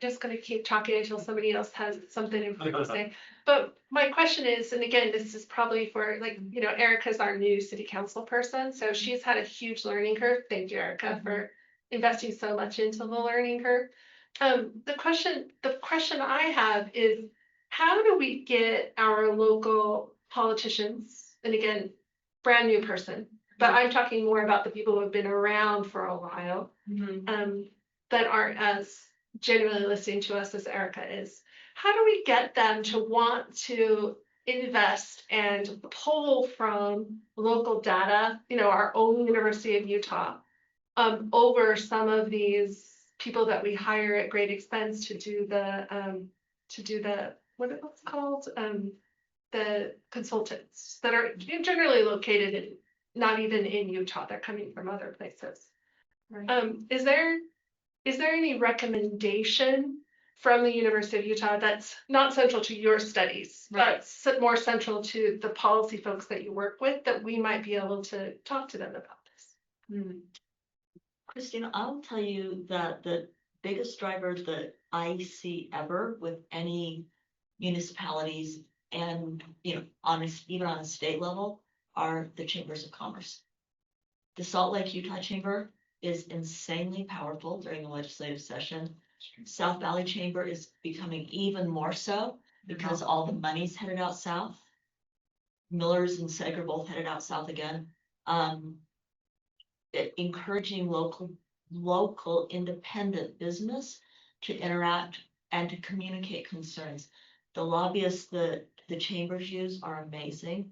just gonna keep talking until somebody else has something important to say. But my question is, and again, this is probably for like, Erica's our new city council person, so she's had a huge learning curve. Thank you, Erica, for investing so much into the learning curve. The question I have is, how do we get our local politicians, and again, brand new person, but I'm talking more about the people who have been around for a while, that aren't as genuinely listening to us as Erica is. How do we get them to want to invest and pull from local data, our own University of Utah, over some of these people that we hire at great expense to do the what are those called? The consultants that are generally located in not even in Utah, they're coming from other places. Right. Is there any recommendation from the University of Utah that's not central to your studies, but more central to the policy folks that you work with, that we might be able to talk to them about this? Christina, I'll tell you that the biggest driver that I see ever with any municipalities and, even on a state level, are the chambers of commerce. The Salt Lake Utah Chamber is insanely powerful during the legislative session. South Valley Chamber is becoming even more so because all the money's headed out south. Millers and Seg are both headed out south again. Encouraging local independent business to interact and to communicate concerns. The lobbyists that the chambers use are amazing.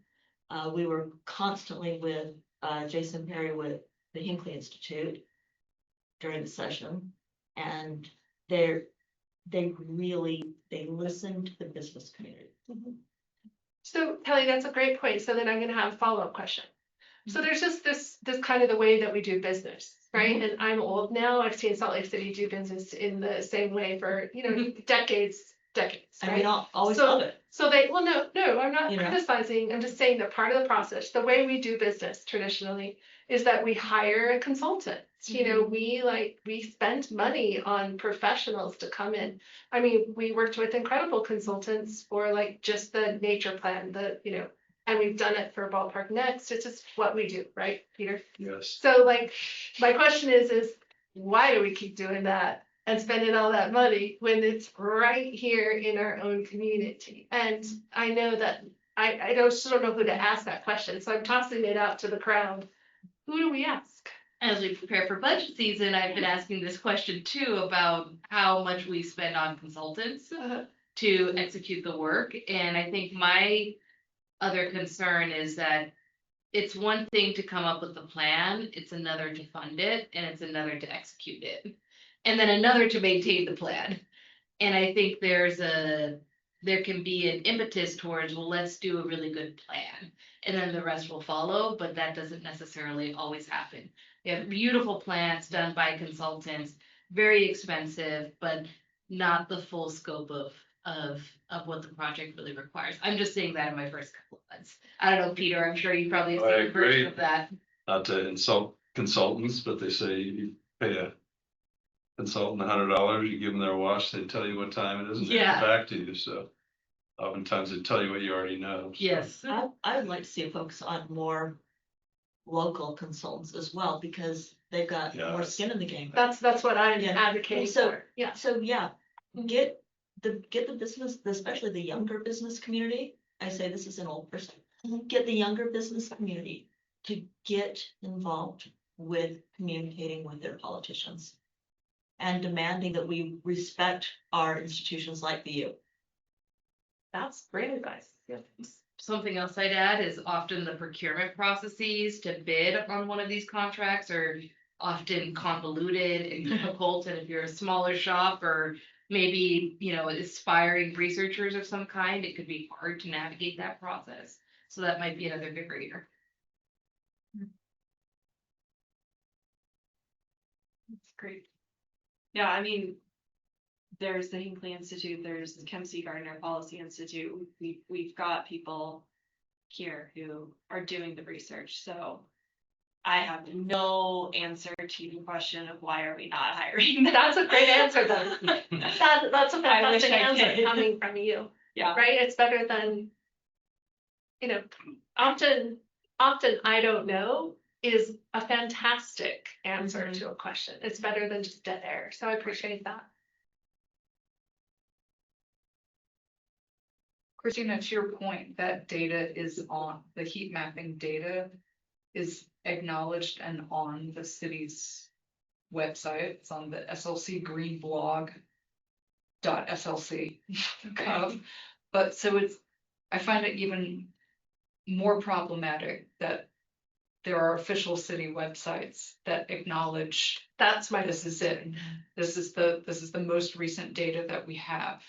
We were constantly with Jason Perry with the Hinckley Institute during the session, and they listen to the business community. So Kelly, that's a great point. So then I'm gonna have a follow-up question. So there's just this kind of the way that we do business, right? And I'm old now. I've seen Salt Lake City do business in the same way for, decades, And right? we don't always So- love it. So no, I'm not criticizing. I'm just saying that part of the process, the way we do business traditionally, is that we hire a consultant. We spent money on professionals to come in. I mean, we worked with incredible consultants for like just the nature plan, and we've done it for Ballpark Next. It's just what we do, right, Peter? Yes. So like, my question is why do we keep doing that and spending all that money when it's right here in our own community? And I know that I don't know who to ask that question, so I'm tossing it out to the crowd. Who do we ask? As we prepare for budget season, I've been asking this question too about how much we spend on consultants to execute the work. And I think my other concern is that it's one thing to come up with the plan, it's another to fund it, and it's another to execute it. And then another to maintain the plan. And I think there's a there can be an impetus towards, well, let's do a really good plan. And then the rest will follow, but that doesn't necessarily always happen. We have beautiful plans done by consultants, very expensive, but not the full scope of what the project really requires. I'm just saying that in my first couple of months. I don't know, Peter, I'm sure you probably have I seen a version agree. of that. Not to insult consultants, but they say you pay a consultant $100, you give them their watch, they tell you what time it is, and they Yeah. get back to you, so. Oftentimes they tell you what you already know. so. Yes. I would like to see a focus on more local consultants as well, because they've got more Yes. skin in the game. That's what I'm Yeah. advocating So- for, yeah. So, yeah, get the business, especially the younger business community. I say this as an old person, get the younger business community to get involved with communicating with their politicians and demanding that we respect our institutions like the U. That's great advice, yeah. Something else I'd add is often the procurement processes to bid on one of these contracts are often convoluted and difficult. And if you're a smaller shop or maybe, aspiring researchers of some kind, it could be hard to navigate that process. So that might be another barrier. That's great. Yeah, I mean, there's the Hinckley Institute, there's the Kempsey Gardner Policy Institute. We've got people here who are doing the research, so I have no answer to the question of why are we not hiring them. That's a great answer though. That's a I wish fantastic I answer could. coming from you, Yeah, right? It's better than, often I don't know is a fantastic answer to a question. It's better than just dead air. So I appreciate that. Christina, to your point, that data is on, the heat mapping data is acknowledged and on the city's website. It's on the SLC Green blog .slc.gov. But so I find it even more problematic that there are official city websites that acknowledge That's my this is it. This is the most recent data that we have.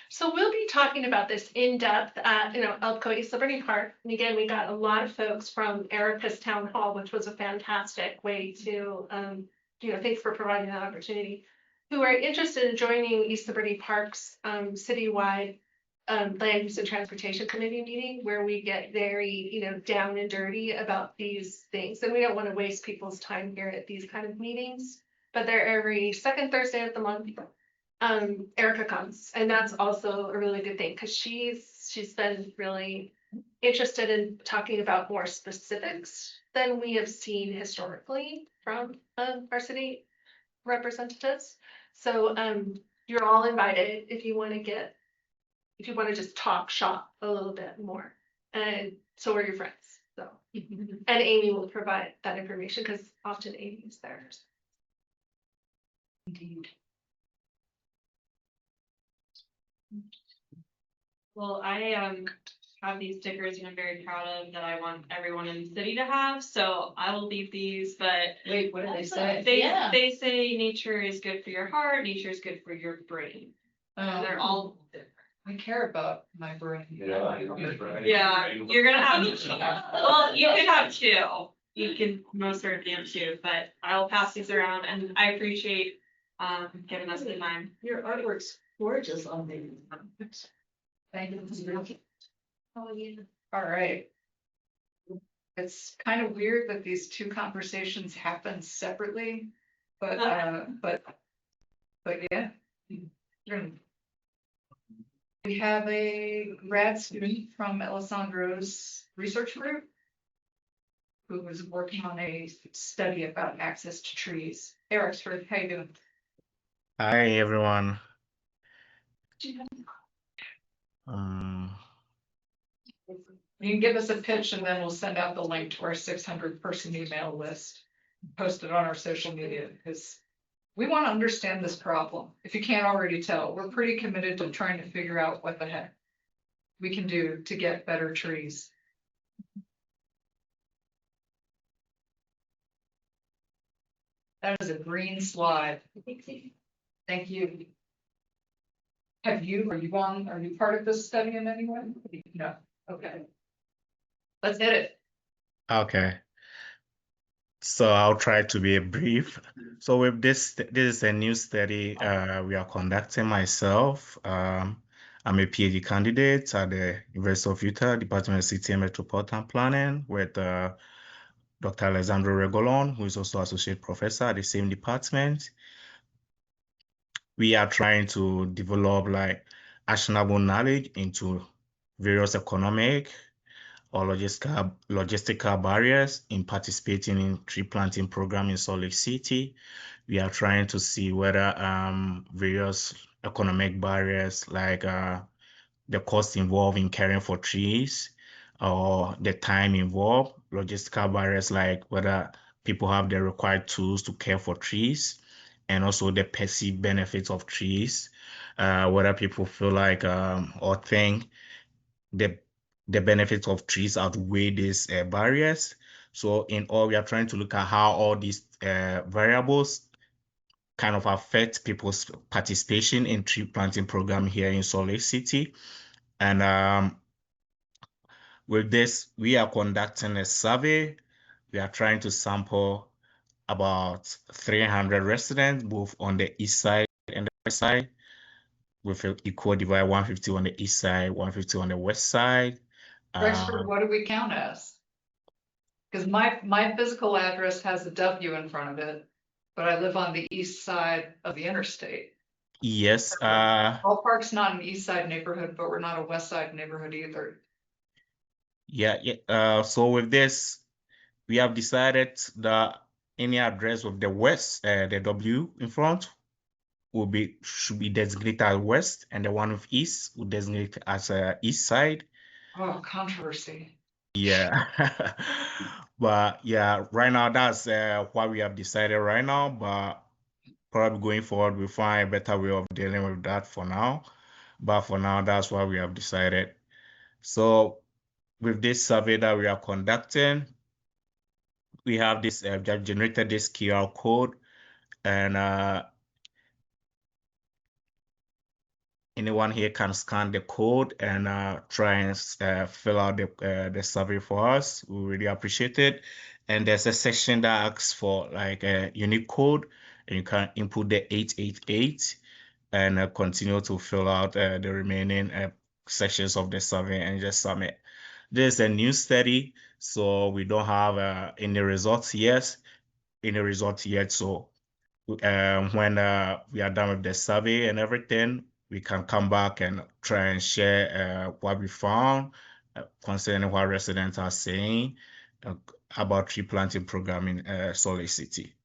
So we'll be talking about this in depth at, Elko East Liberty Park. And again, we got a lot of folks from Erica's town hall, which was a fantastic way to, thanks for providing that opportunity, who are interested in joining East Liberty Park's citywide land use and transportation committee meeting, where we get very, down and dirty about these things. And we don't want to waste people's time here at these kind of meetings, but they're every second Thursday of the month. Erica comes, and that's also a really good thing because she's been really interested in talking about more specifics than we have seen historically from our city representatives. So you're all invited if you want to just talk shop a little bit more, and so are your friends. So and Amy will provide that information because often Amy is there. Indeed. well, I have these stickers and I'm very proud of that I want everyone in the city to have, so I will leave these, but Wait, what did they say? they say nature is good for your heart, nature is good for your brain. And they're all different. I care about my brain. Yeah. Yeah, you're gonna have, well, you could have two. You can most certainly have two, but I'll pass these around and I appreciate giving us the time. Your artwork's gorgeous on the. Thank you. Oh, yeah. All right. It's kind of weird that these two conversations happen separately, but yeah. We have a grad student from Alessandro's research group who was working on a study about access to trees. Eric, how you doing? Hi everyone. You can give us a pitch and then we'll send out the link to our 600 person email list. Post it on our social media because we want to understand this problem. If you can't already tell, we're pretty committed to trying to figure out what the heck we can do to get better trees. That is a green slide. Thank you. are you part of this study in any way? No, okay. Let's hit it. Okay. So I'll try to be brief. So with this is a new study we are conducting myself. I'm a PhD candidate at the University of Utah, Department of City and Metropolitan Planning with Dr. Alessandro Regolon, who is also associate professor at the same department. We are trying to develop like actionable knowledge into various economic or logistical barriers in participating in tree planting program in Salt Lake City. We are trying to see whether various economic barriers like the cost involved in caring for trees or the time involved, logistical barriers like whether people have the required tools to care for trees, and also the perceived benefits of trees, whether people feel like or think the the benefits of trees outweigh these barriers. So in all, we are trying to look at how all these variables kind of affect people's participation in tree planting program here in Salt Lake City. And with this, we are conducting a survey. We are trying to sample about 300 residents, both on the east side and the west side, with an equal divide, 150 on the east side, 150 on the west side. Rexford, what do we count as? Because my physical address has a W in front of it, but I live on the east side of the interstate. Yes. Ballpark's not an east side neighborhood, but we're not a west side neighborhood either. Yeah. So with this, we have decided that any address with the west, the W in front, should be designated as west, and the one with east will designate as east side. Oh, controversy. Yeah. But yeah, right now that's what we have decided right now. But probably going forward, we'll find a better way of dealing with that for now. But for now, that's what we have decided. So with this survey that we are conducting, we have this generated this QR code, and anyone here can scan the code and try and fill out the survey for us. We really appreciate it. And there's a section that asks for like a unique code, and you can input the 888 and continue to fill out the remaining sections of the survey and just submit. This is a new study, so we don't have any results yet. So when we are done with the survey and everything, we can come back and try and share what we found concerning what residents are saying about tree planting program in Salt Lake City.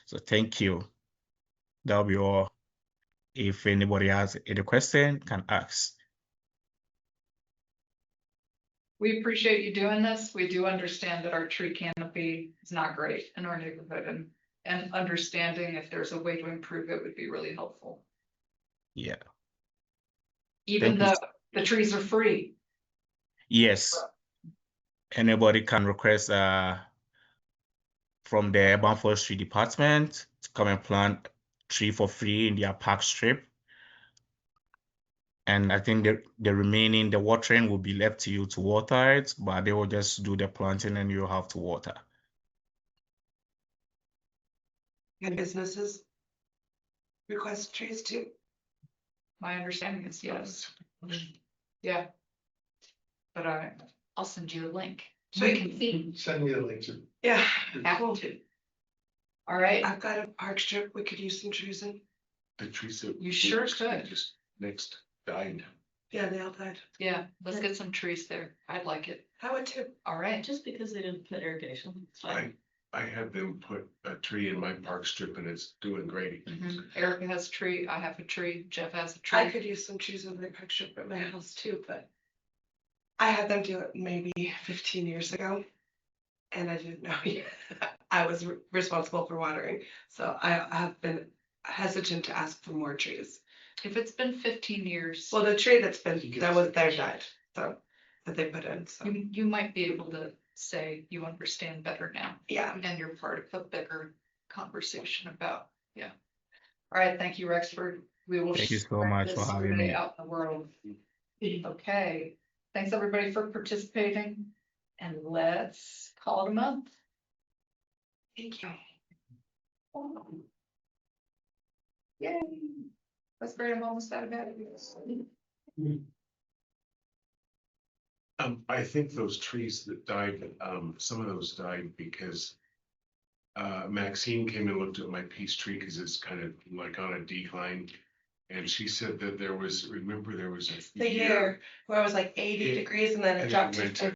So thank you. That'll be all. If anybody has any question, can ask. We appreciate you doing this. We do understand that our tree canopy is not great in our neighborhood, and understanding if there's a way to improve it would be really helpful. Yeah. Even though the trees are free. Yes. Anybody can request from the Urban Forestry Department to come and plant tree for free in their park strip. And I think the watering will be left to you to water it, but they will just do the planting and you'll have to water. And businesses request trees too. My understanding is yes. Yeah. But I'll send you a link. So you can see. Send me the link to. Yeah. Happy to. All right. I've got a park strip we could use some trees in. The trees that. You sure could. Just next died. Yeah, they all died. Yeah, let's get some trees there. I'd like it. I would too. All right. Just because they didn't put irrigation, it's fine. I had them put a tree in my park strip and it's doing great. Erica has a tree. I have a tree. Jeff has a tree. I could use some trees in my park strip at my house too, but I had them do it maybe 15 years ago. And I didn't know yet. I was responsible for watering. So I have been hesitant to ask for more trees. If it's been 15 years. Well, the tree that was there died, so that they put in. So you might be able to say you understand better now. Yeah. And you're part of a bigger conversation about, yeah. All right, thank you, Rexford. We will. Thank you so spread much for this having survey me. out in the world. Okay, thanks everybody for participating, and let's call it a month. Thank you. Yay, that's great, I'm almost out of bed. I think those trees that died, some of those died because Maxine came and looked at my peace tree because it's kind of like on a decline. And she said that there was, remember there was a The year where it was like 80 degrees and then it And it dropped went to to